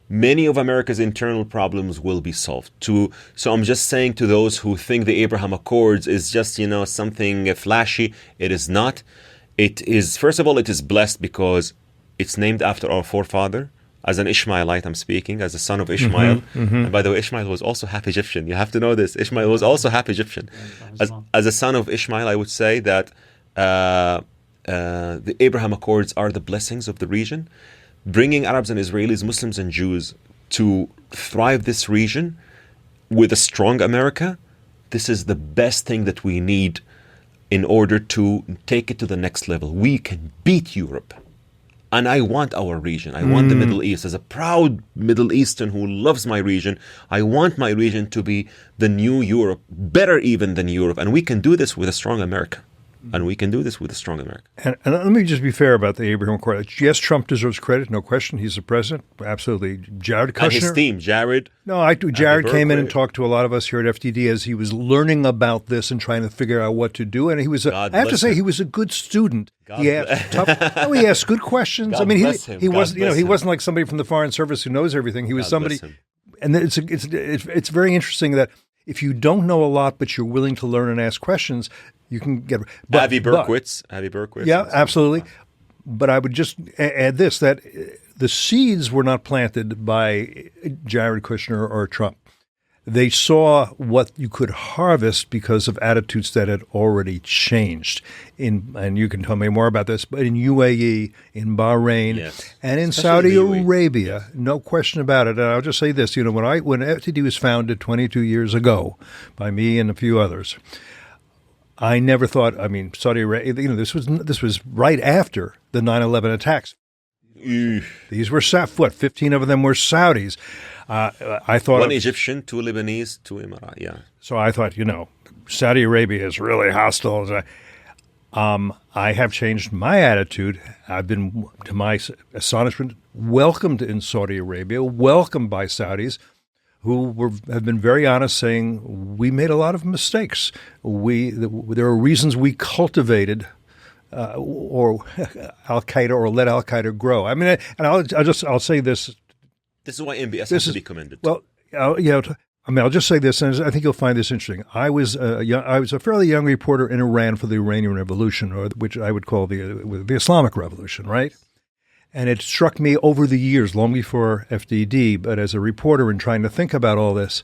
many of America's internal problems will be solved. So I'm just saying to those who think the Abraham Accords is just, something flashy, it is not. It is, first of all, it is blessed because it's named after our forefather. As an Ishmaelite, I'm speaking, as a son of Ishmael. And by the way, Ishmael was also half Egyptian. You have to know this. Ishmael was also half Egyptian. As a son of Ishmael, I would say that the Abraham Accords are the blessings of the region, bringing Arabs and Israelis, Muslims and Jews to thrive this region with a strong America. This is the best thing that we need in order to take it to the next level. We can beat Europe. And I want our region. I want the Middle East. As a proud Middle Eastern who loves my region, I want my region to be the new Europe, better even than Europe. And we can do this with a strong America. And we can do this with a strong America. And let me just be fair about the Abraham Accord. Yes, Trump deserves credit, no question. He's the president, absolutely. Jared Kushner. And his team, Jared. No, Jared came in and talked to a lot of us here at FDD as he was learning about this and trying to figure out what to do. And he was, I have to say, he was a good student. He asked good questions. God he wasn't, he wasn't like somebody from the Foreign Service who knows everything. He was somebody, and it's very interesting that if you don't know a lot but you're willing to learn and ask questions, you can get Avi Berkowitz. Yeah, absolutely. But I would just add this, that the seeds were not planted by Jared Kushner or Trump. They saw what you could harvest because of attitudes that had already changed. And you can tell me more about this, but in UAE, in Bahrain, and in Saudi Arabia, no question about it. And I'll just say this, when FTD was founded 22 years ago by me and a few others, I never thought, Saudi Arabia, this was right after the 9/11 attacks. These were 15 of them were Saudis. I thought one Egyptian, 2 Lebanese, 2 Emirati. So I thought, Saudi Arabia is really hostile. I have changed my attitude. I've been, to my astonishment, welcomed in Saudi Arabia, welcomed by Saudis, who have been very honest, saying we made a lot of mistakes. There are reasons we cultivated or Al Qaeda or let Al Qaeda grow. And I'll say this. This is why MBS has to be commended. Well, I'll just say this, and I think you'll find this interesting. I was a fairly young reporter in Iran for the Iranian Revolution, or which I would call the Islamic Revolution, right? And it struck me over the years, long before FDD, but as a reporter and trying to think about all this,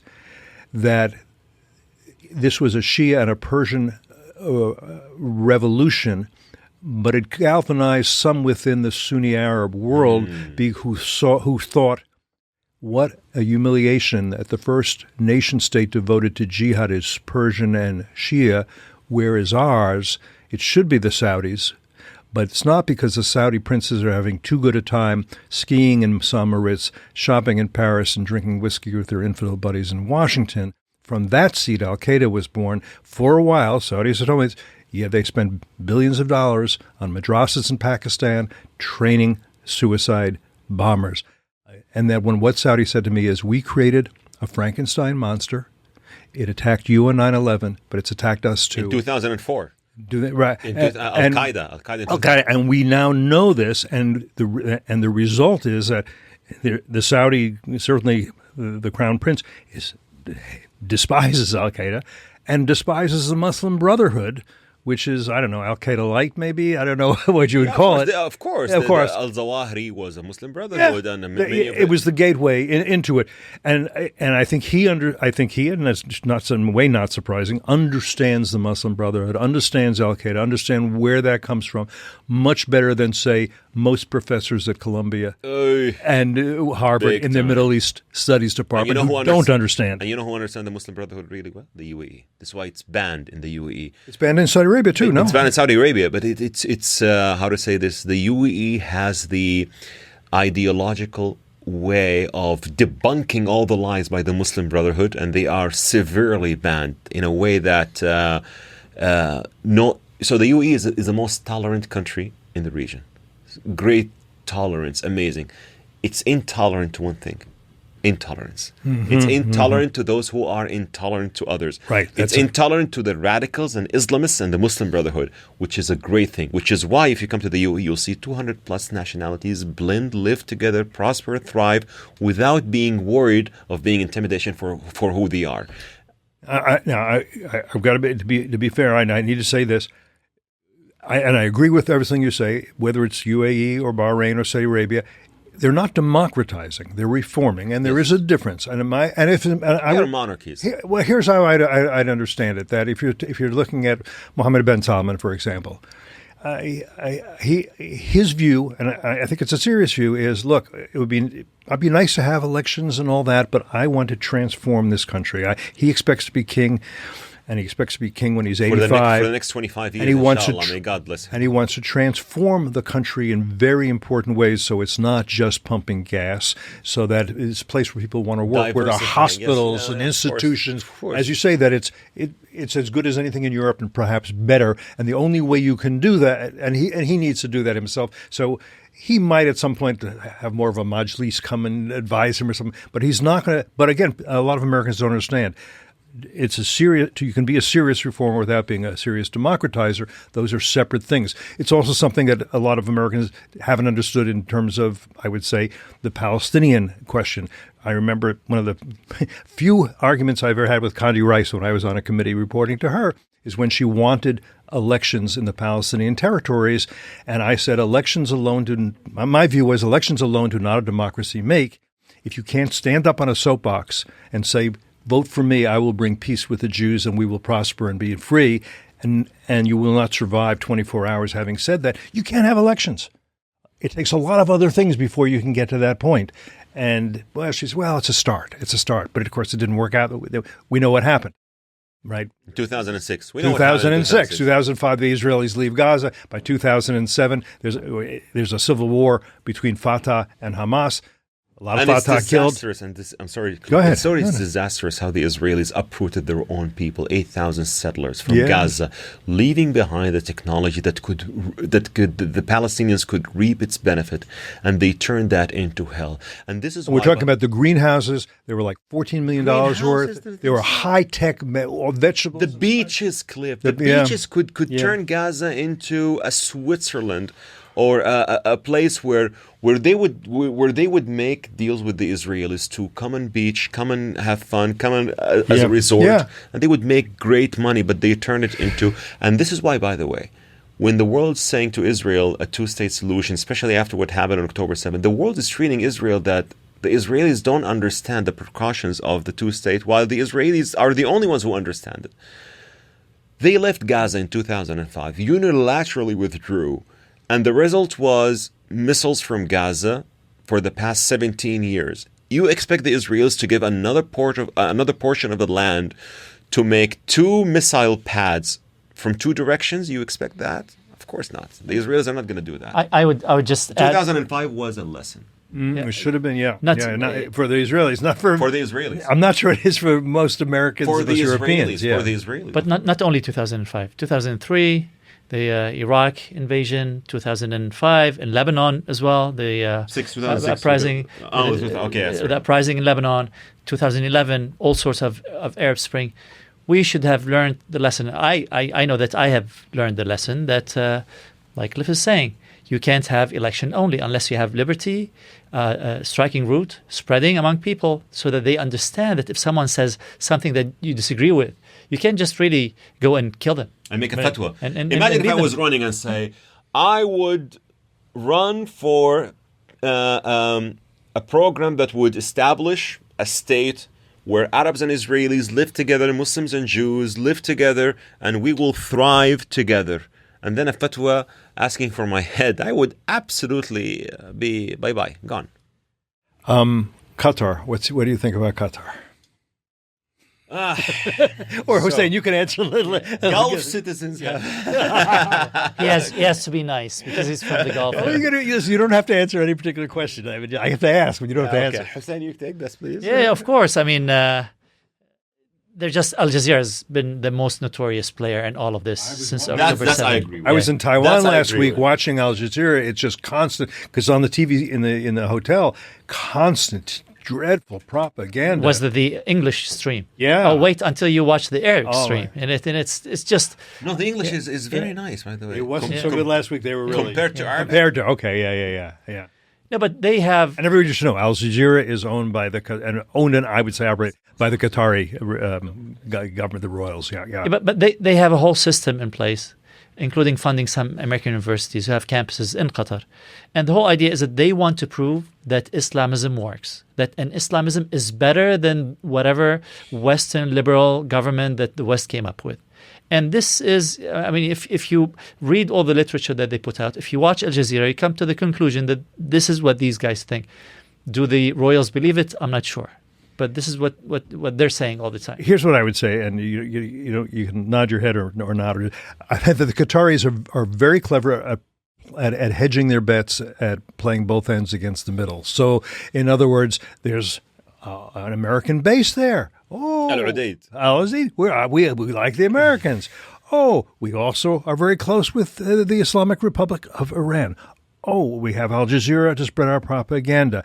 that this was a Shia and a Persian revolution, but it galvanized some within the Sunni Arab world who thought, what a humiliation that the first nation state devoted to jihad is Persian and Shia, whereas ours, it should be the Saudis. But it's not, because the Saudi princes are having too good a time skiing in Samoritz, shopping in Paris, and drinking whiskey with their infidel buddies in Washington. From that seed, Al-Qaeda was born. For a while, Saudis had told me, they spent billions of dollars on madrasas in Pakistan training suicide bombers. And that what Saudi said to me is, we created a Frankenstein monster. It attacked you on 9/11, but it's attacked us too. In 2004. Right. Al-Qaeda. And we now know this, and the result is that the Saudi, certainly the Crown Prince, despises Al-Qaeda and despises the Muslim Brotherhood, which is, I don't know, Al-Qaeda light maybe? I don't know what you would call it. Of course. Al-Zawahiri was a Muslim Brotherhood. Yeah, and it was the gateway into it. And I think he, and that's not some way not surprising, understands the Muslim Brotherhood, understands Al-Qaeda, understands where that comes from, much better than, say, most professors at Columbia and Harvard in their Middle East Studies Department who don't understand. And you know who understands the Muslim Brotherhood really well? The UAE. That's why it's banned in the UAE. It's banned in Saudi Arabia too, no? It's banned in Saudi Arabia, but it's how to say this, the UAE has the ideological way of debunking all the lies by the Muslim Brotherhood, and they are severely banned in a way that so the UAE is the most tolerant country in the region. Great tolerance, amazing. It's intolerant to one thing, intolerance. It's intolerant to those who are intolerant to others. Right. It's intolerant to the radicals and Islamists and the Muslim Brotherhood, which is a great thing. Which is why if you come to the UAE, you'll see 200 plus nationalities blend, live together, prosper, thrive, without being worried of being intimidation for who they are. Now, I've got to be fair. I need to say this. I agree with everything you say, whether it's UAE or Bahrain or Saudi Arabia. They're not democratizing; they're reforming, and there is a difference. And They're monarchies. Here's how I'd understand it: that if you're looking at Mohammed bin Salman, for example, his view, and I think it's a serious view, is look, I'd be nice to have elections and all that, but I want to transform this country. He expects to be king. And he expects to be king when he's 85. For the next 25 years, and he wants may God bless him. And he wants to transform the country in very important ways, so it's not just pumping gas, so that it's a place where people want to work, where there are hospitals and institutions. Of course. As you say, that it's as good as anything in Europe and perhaps better. And the only way you can do that, and he needs to do that himself. So he might at some point have more of a majlis come and advise him or something, but he's not going to. But again, a lot of Americans don't understand. You can be a serious reformer without being a serious democratizer. Those are separate things. It's also something that a lot of Americans haven't understood in terms of, I would say, the Palestinian question. I remember one of the few arguments I've ever had with Condi Rice when I was on a committee reporting to her is when she wanted elections in the Palestinian territories. And I said, my view was elections alone do not a democracy make. If you can't stand up on a soapbox and say, vote for me, I will bring peace with the Jews and we will prosper and be free, and you will not survive 24 hours having said that, you can't have elections. It takes a lot of other things before you can get to that point. And, she says, it's a start. But, of course, it didn't work out. We know what happened, right? 2006. 2005, the Israelis leave Gaza. By 2007, there's a civil war between Fatah and Hamas. A lot of Fatah killed. I'm sorry. Go ahead. It's disastrous how the Israelis uprooted their own people, 8,000 settlers from Gaza, leaving behind the technology that the Palestinians could reap its benefit, and they turned that into hell. And this is we're talking about the greenhouses. They were like $14 million worth. They were high tech vegetables. The beaches, Cliff. The beaches could turn Gaza into a Switzerland. Or a place where they would make deals with the Israelis to come on beach, come and have fun, come as a resort, and they would make great money. But they turned it into, and this is why, by the way, when the world's saying to Israel a two-state solution, especially after what happened on October 7th, the world is treating Israel that the Israelis don't understand the precautions of the two-state, while the Israelis are the only ones who understand it. They left Gaza in 2005, unilaterally withdrew. And the result was missiles from Gaza for the past 17 years. You expect the Israelis to give another portion of the land to make 2 missile pads from 2 directions? You expect that? Of course not. The Israelis are not going to do that. I would just 2005 was a lesson. It should have been, not for the Israelis, not for the Israelis. I'm not sure it is for most Americans for and the Europeans. For the Israelis. But not only 2005, 2003. The Iraq invasion, 2005, in Lebanon as well. The 2006 uprising, the uprising in Lebanon, 2011, all sorts of Arab Spring. We should have learned the lesson. I know that I have learned the lesson that, like Cliff is saying, you can't have election only unless you have liberty, striking root, spreading among people so that they understand that if someone says something that you disagree with, you can't just really go and kill them. And make a fatwa. Imagine if I was running and say, I would run for a program that would establish a state where Arabs and Israelis live together, Muslims and Jews live together, and we will thrive together. And then a fatwa asking for my head, I would absolutely be bye-bye, gone. Qatar, what do you think about Qatar? Or Hussein, you can answer a little. Gulf citizens. He has to be nice because he's from the Gulf. You don't have to answer any particular question. I mean, I have to ask, but you don't have to answer. Hussein, you take this, please. Yeah, of course. I mean, Al Jazeera has been the most notorious player in all of this since October 7th. I agree. I was in Taiwan last week watching Al Jazeera. It's just constant because on the TV in the hotel, constant dreadful propaganda. Was the English stream? Yeah. Oh, wait until you watch the Arabic stream, and it's just. No, the English is very nice, by the way. It wasn't so good last week. They were really compared to Arabic. Yeah. No, but they have. And everybody should know Al Jazeera is owned by owned and I would say operated by the Qatari government, the royals. Yeah. But they have a whole system in place, including funding some American universities who have campuses in Qatar. And the whole idea is that they want to prove that Islamism works, and Islamism is better than whatever Western liberal government that the West came up with. And this is, if you read all the literature that they put out, if you watch Al Jazeera, you come to the conclusion that this is what these guys think. Do the royals believe it? I'm not sure. But this is what they're saying all the time. Here's what I would say, and you can nod your head or not. I think that the Qataris are very clever at hedging their bets, at playing both ends against the middle. So, in other words, there's an American base there. Oh, Al-Udeid. We like the Americans. Oh, we also are very close with the Islamic Republic of Iran. Oh, we have Al Jazeera to spread our propaganda.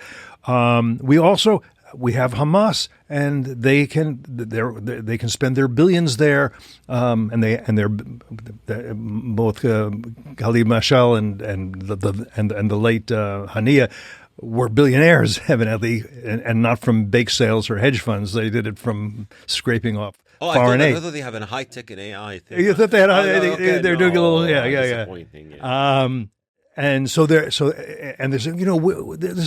We have Hamas, and they can spend their billions there, and they're both Khalid Mashal and the late Hania were billionaires, evidently, and not from bake sales or hedge funds. They did it from scraping off foreign aid. I thought they have a high-tech and AI thing. You thought they had? They're doing a little, yeah. And so there's this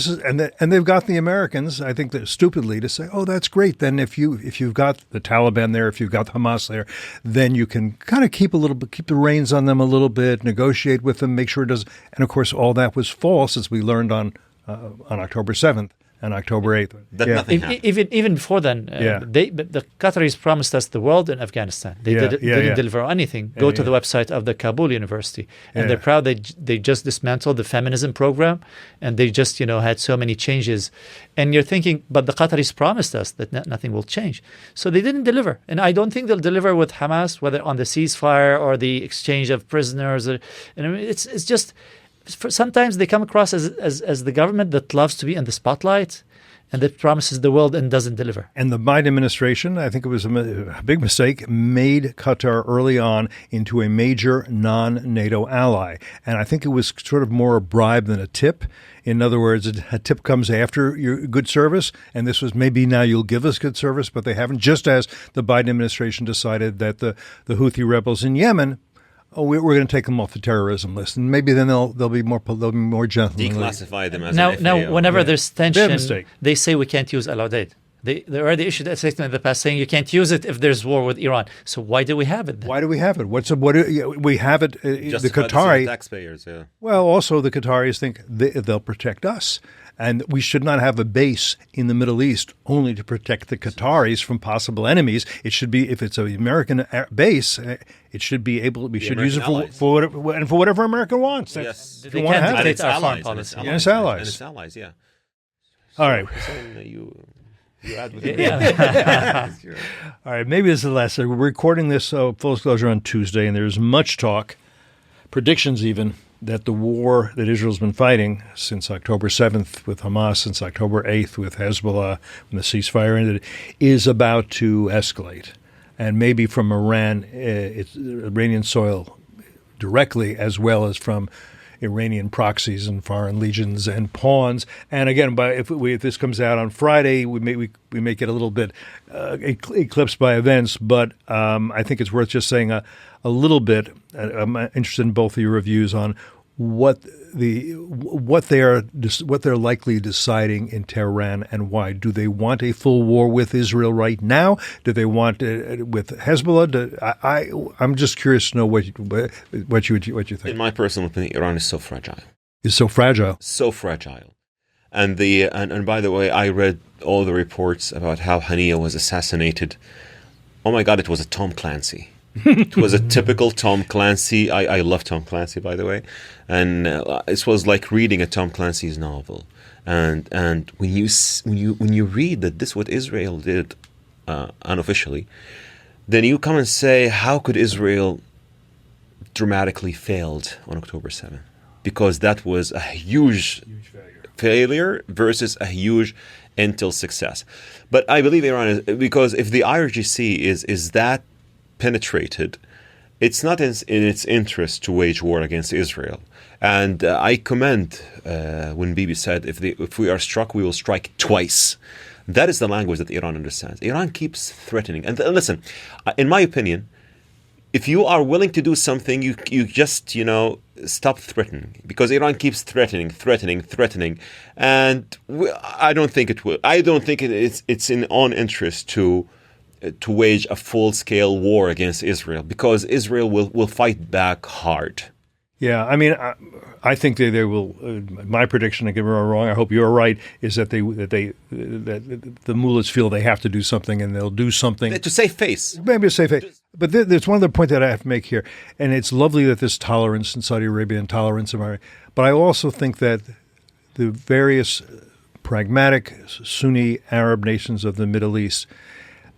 is and they've got the Americans, I think, that stupidly to say, oh, that's great. Then if you've got the Taliban there, if you've got Hamas there, then you can kind of keep the reins on them a little bit, negotiate with them, make sure it does. And of course, all that was false, as we learned on October 7th. And October 8th. Nothing happened. Even before then, the Qataris promised us the world in Afghanistan. They didn't deliver anything. Go to the website of the Kabul University. And they're proud they just dismantled the feminism program. And they just, had so many changes. And you're thinking, but the Qataris promised us that nothing will change. So they didn't deliver. And I don't think they'll deliver with Hamas, whether on the ceasefire or the exchange of prisoners. It's just... Sometimes they come across as the government that loves to be in the spotlight and that promises the world and doesn't deliver. And the Biden administration, I think it was a big mistake, made Qatar early on into a major non-NATO ally. And I think it was sort of more a bribe than a tip. In other words, a tip comes after your good service, and this was maybe now you'll give us good service, but they haven't. Just as the Biden administration decided that the Houthi rebels in Yemen, we're going to take them off the terrorism list, and maybe then they'll be more gentle. Declassify them as now. Whenever there's tension, they say we can't use Al-Udeid. They already issued a statement in the past saying you can't use it if there's war with Iran. So why do we have it then? Why do we have it? We have it. The Qatari taxpayers. Yeah. Well, also the Qataris think they'll protect us. And we should not have a base in the Middle East only to protect the Qataris from possible enemies. It should be, if it's an American base, it should be able. We should use it for whatever America wants. Yes, they can't dictate our foreign policy. And its allies. And its allies. Yeah. All right. You add with All right. Maybe this is the last. We're recording this full disclosure on Tuesday, and there's much talk, predictions even, that the war that Israel's been fighting since October 7th with Hamas, since October 8th with Hezbollah, when the ceasefire ended, is about to escalate. And maybe from Iranian soil directly, as well as from Iranian proxies and foreign legions and pawns. And again, if this comes out on Friday, we may get a little bit eclipsed by events, but I think it's worth just saying a little bit. I'm interested in both of your reviews on what they're likely deciding in Tehran and why. Do they want a full war with Israel right now? Do they want with Hezbollah? I'm just curious to know what you think. In my personal opinion, Iran is so fragile. Is so fragile. So fragile. And by the way, I read all the reports about how Hania was assassinated. Oh my God, it was a Tom Clancy. It was a typical Tom Clancy. I love Tom Clancy, by the way, and it was like reading a Tom Clancy's novel. And when you read that this is what Israel did unofficially, then you come and say, how could Israel dramatically failed on October 7th? Because that was a huge failure versus a huge intel success. But I believe Iran is, because if the IRGC is that penetrated, it's not in its interest to wage war against Israel. And I commend when Bibi said, if we are struck, we will strike twice. That is the language that Iran understands. Iran keeps threatening. And listen, in my opinion, if you are willing to do something, you just, stop threatening. Because Iran keeps threatening. And I don't think it will. I don't think it's in own interest to wage a full-scale war against Israel, because Israel will fight back hard. Yeah, I mean, I think they will. My prediction, and get me wrong, I hope you're right, is that the mullahs feel they have to do something, and they'll do something to save face. Maybe to save face. But there's one other point that I have to make here, and it's lovely that there's tolerance in Saudi Arabia and tolerance in Iran. But I also think that the various pragmatic Sunni Arab nations of the Middle East,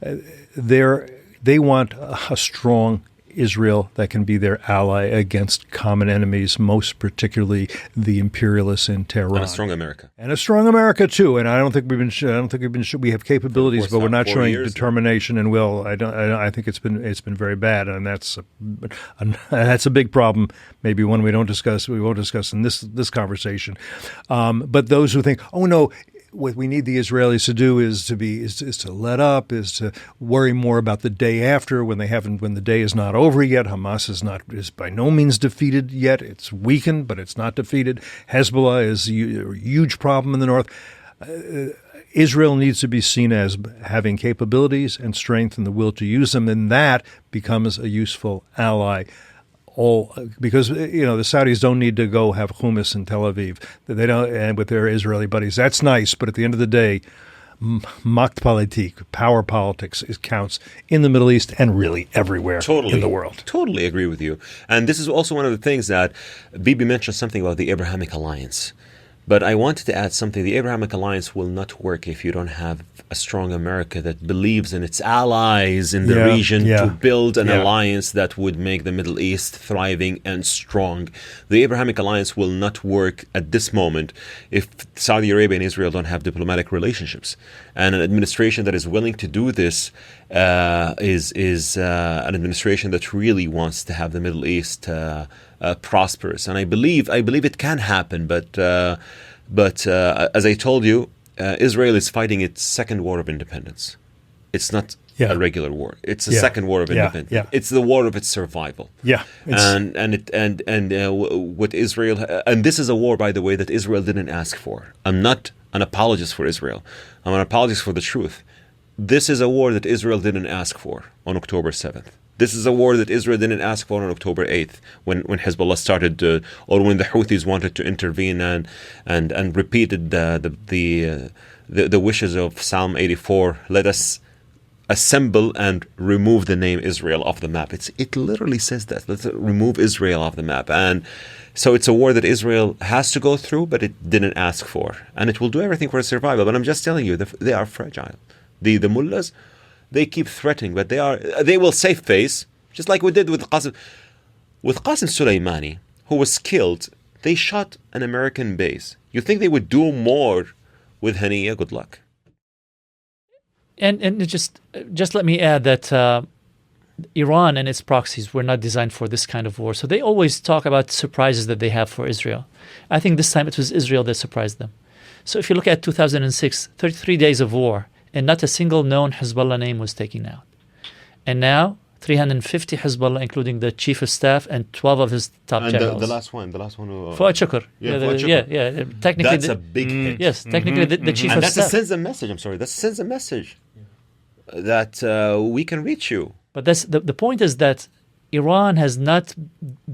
they want a strong Israel that can be their ally against common enemies, most particularly the imperialists in Tehran, and a strong America, too. And I don't think we've been. We have capabilities, but we're not showing determination and will. I think it's been very bad, and that's a big problem. Maybe one we won't discuss in this conversation. But those who think, oh no, what we need the Israelis to do is to let up, is to worry more about the day after, when the day is not over yet. Hamas is by no means defeated yet. It's weakened, but it's not defeated. Hezbollah is a huge problem in the north. Israel needs to be seen as having capabilities and strength and the will to use them, and that becomes a useful ally. Because the Saudis don't need to go have hummus in Tel Aviv. They don't, and with their Israeli buddies. That's nice, but at the end of the day, Machtpolitik, power politics, counts in the Middle East and really everywhere in the world. Totally agree with you. And this is also one of the things that Bibi mentioned something about the Abrahamic Alliance. But I wanted to add something. The Abrahamic Alliance will not work if you don't have a strong America that believes in its allies in the region to build an alliance that would make the Middle East thriving and strong. The Abrahamic Alliance will not work at this moment if Saudi Arabia and Israel don't have diplomatic relationships. And an administration that is willing to do this is an administration that really wants to have the Middle East prosperous. And I believe it can happen, but as I told you, Israel is fighting its second war of independence. It's not a regular war. It's a second war of independence. Yeah. It's the war of its survival. Yeah, what Israel, and this is a war, by the way, that Israel didn't ask for. I'm not an apologist for Israel. I'm an apologist for the truth. This is a war that Israel didn't ask for on October 7th. This is a war that Israel didn't ask for on October 8th when Hezbollah started, or when the Houthis wanted to intervene and repeated the wishes of Psalm 84. Let us assemble and remove the name Israel off the map. It literally says that. Let's remove Israel off the map. And so it's a war that Israel has to go through, but it didn't ask for. And it will do everything for its survival. But I'm just telling you, they are fragile. The mullahs, they keep threatening, but they will save face, just like we did with Qasim. With Qasim Soleimani, who was killed, they shot an American base. You think they would do more with Haniya? Good luck. And just let me add that Iran and its proxies were not designed for this kind of war. So they always talk about surprises that they have for Israel. I think this time it was Israel that surprised them. So if you look at 2006, 33 days of war, and not a single known Hezbollah name was taken out. And now, 350 Hezbollah, including the chief of staff and 12 of his top generals. And the last one. Fuad Shukr. Yeah. Technically, that's a big hit. Yes, technically the chief and of staff. That sends a message. I'm sorry. That sends a message that we can reach you. But that's the point is that Iran has not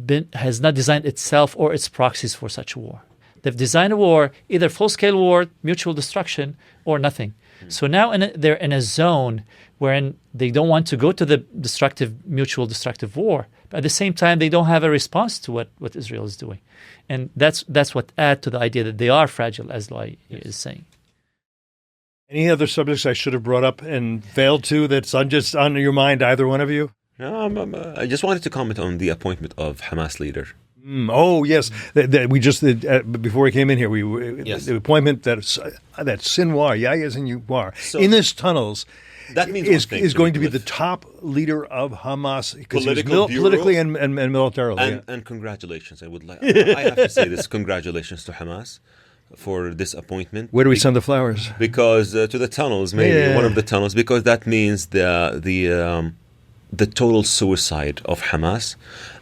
designed itself or its proxies for such a war. They've designed a war, either full-scale war, mutual destruction, or nothing. So now they're in a zone wherein they don't want to go to the mutual destructive war. But at the same time, they don't have a response to what Israel is doing. And that's what adds to the idea that they are fragile, as Loay is saying. Any other subjects I should have brought up and failed to that's just on your mind, either one of you? No, I just wanted to comment on the appointment of Hamas leader. Oh, yes. We just, before we came in here, the appointment that Sinwar, Yahya Sinwar, in his tunnels, that means is going to be the top leader of Hamas, politically and militarily. And congratulations. I have to say this. Congratulations to Hamas for this appointment. Where do we send the flowers? Because to the tunnels, maybe one of the tunnels, because that means the total suicide of Hamas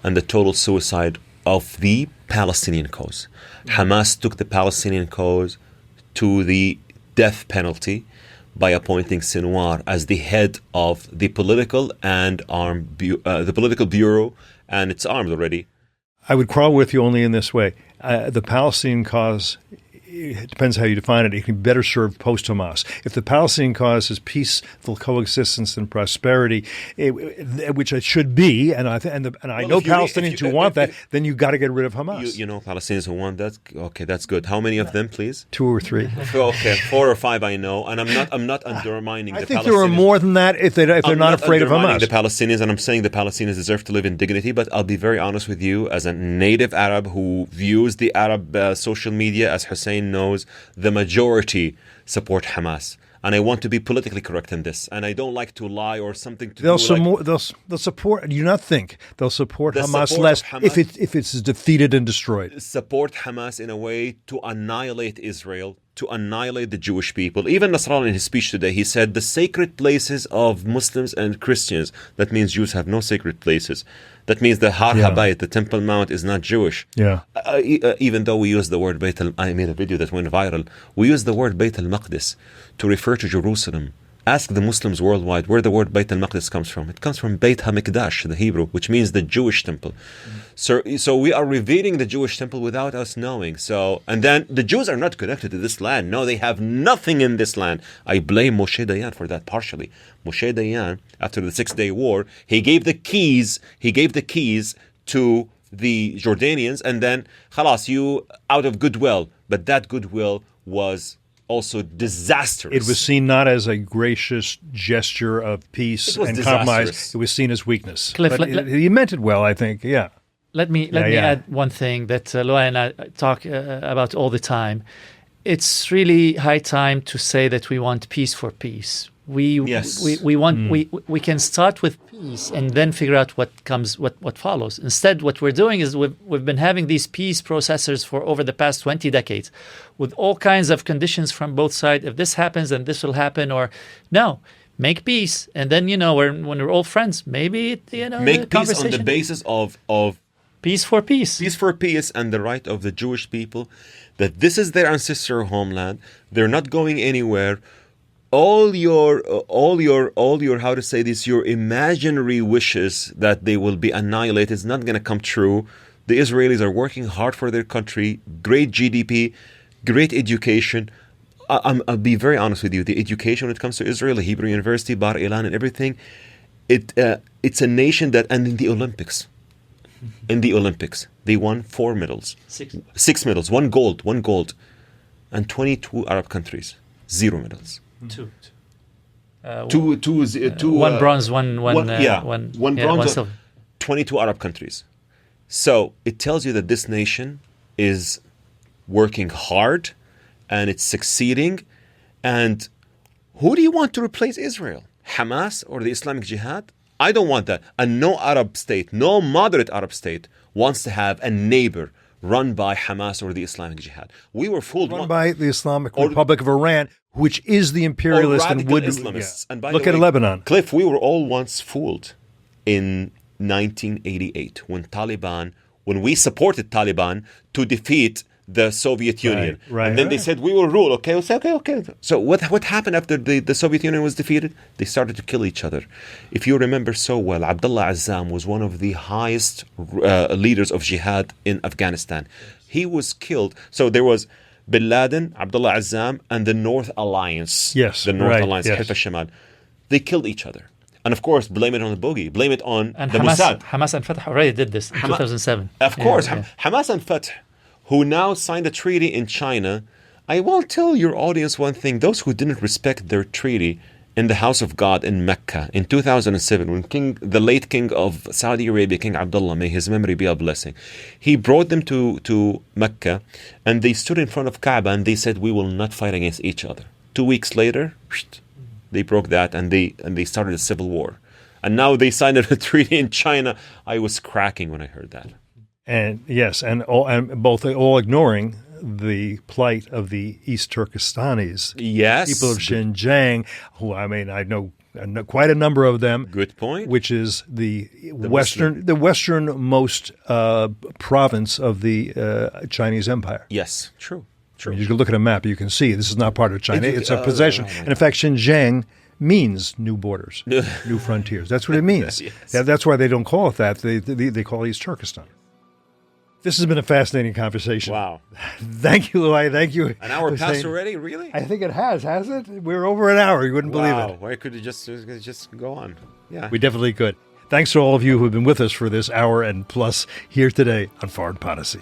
and the total suicide of the Palestinian cause. Hamas took the Palestinian cause to the death penalty by appointing Sinwar as the head of the political and the political bureau, and it's armed already. I would quarrel with you only in this way. The Palestinian cause, it depends how you define it. It can be better served post-Hamas. If the Palestinian cause is peaceful coexistence and prosperity, which it should be, and I know Palestinians who want that, then you got to get rid of Hamas. You know Palestinians who want that. Okay, that's good. How many of them, please? 2 or 3. Okay, 4 or 5 I know, and I'm not undermining. I think there are more than that if they're not afraid of Hamas. The Palestinians, and I'm saying the Palestinians deserve to live in dignity. But I'll be very honest with you, as a native Arab who views the Arab social media, as Hussain knows, the majority support Hamas, and I want to be politically correct in this, and I don't like to lie or something. They'll support. Do you not think they'll support Hamas less if it's defeated and destroyed? Support Hamas in a way to annihilate Israel, to annihilate the Jewish people. Even Nasrallah, in his speech today, he said the sacred places of Muslims and Christians. That means Jews have no sacred places. That means the Har Habayit, the Temple Mount, is not Jewish. Yeah. Even though we use the word I made a video that went viral. We use the word Bayt al-Maqdis to refer to Jerusalem. Ask the Muslims worldwide where the word Bayt al-Maqdis comes from. It comes from Bayt HaMikdash, the Hebrew, which means the Jewish temple. So we are revering the Jewish temple without us knowing. And then the Jews are not connected to this land. No, they have nothing in this land. I blame Moshe Dayan for that partially. Moshe Dayan, after the 6-day war, he gave the keys to the Jordanians, and then khalas, you out of goodwill. But that goodwill was also disastrous. It was seen not as a gracious gesture of peace and compromise. It was seen as weakness. Cliff, he meant it well, I think. Yeah. Let me add one thing that Loay and I talk about all the time. It's really high time to say that we want peace for peace. We can start with peace and then figure out what follows. Instead, what we're doing is we've been having these peace processors for over the past 20 decades with all kinds of conditions from both sides. If this happens, then this will happen, or no. Make peace, and then when we're all friends, maybe make peace on the basis of peace for peace. Peace for peace, and the right of the Jewish people that this is their ancestral homeland. They're not going anywhere. All your how to say this, your imaginary wishes that they will be annihilated is not going to come true. The Israelis are working hard for their country, great GDP, great education. I'll be very honest with you. The education when it comes to Israel, the Hebrew University, Bar Ilan, and everything, it's a nation that, and in the Olympics, they won 4 medals, 6 medals, 1 gold, and 22 Arab countries, 0 medals. 2. 1 bronze, one bronze, 22 Arab countries. So it tells you that this nation is working hard and it's succeeding. And who do you want to replace Israel? Hamas or the Islamic Jihad? I don't want that. And no Arab state, no moderate Arab state wants to have a neighbor run by Hamas or the Islamic Jihad. We were fooled. Run by the Islamic Republic of Iran, which is the imperialist and would Islamists. Yeah. And by look the way, at Lebanon. Cliff, we were all once fooled in 1988 when we supported Taliban to defeat the Soviet Union. Right, and then they said we will rule. Okay, we'll say okay. So what happened after the Soviet Union was defeated? They started to kill each other. If you remember so well, Abdullah Azzam was one of the highest leaders of jihad in Afghanistan. He was killed. So there was Bin Laden, Abdullah Azzam, and the North Alliance. Yes, the North Alliance, Hilf al-Shamal. They killed each other. And of course, blame it on the bogey. Blame it on the Mossad. Hamas and Fatah already did this in 2007. Of course. Hamas and Fatah, who now signed a treaty in China. I will tell your audience one thing. Those who didn't respect their treaty in the house of God in Mecca in 2007 when the late king of Saudi Arabia, King Abdullah, may his memory be a blessing, he brought them to Mecca, and they stood in front of Kaaba and they said, we will not fight against each other. 2 weeks later, they broke that and they started a civil war. And now they signed a treaty in China. I was cracking when I heard that. And yes, and all ignoring the plight of the East Turkestanis, yes, people of Xinjiang, who I know quite a number of them. Good point. Which is the westernmost province of the Chinese Empire. Yes, true. You can look at a map, you can see this is not part of China. It's a possession. And in fact, Xinjiang means new borders, new frontiers. That's what it means. Yes. That's why they don't call it that. They call it East Turkestan. This has been a fascinating conversation. Wow. Thank you, Loay. Thank you. An hour passed already? Really? I think it has it? We're over an hour. You wouldn't believe it. Why could you just go on? Yeah. We definitely could. Thanks to all of you who have been with us for this hour and plus here today on Foreign Policy.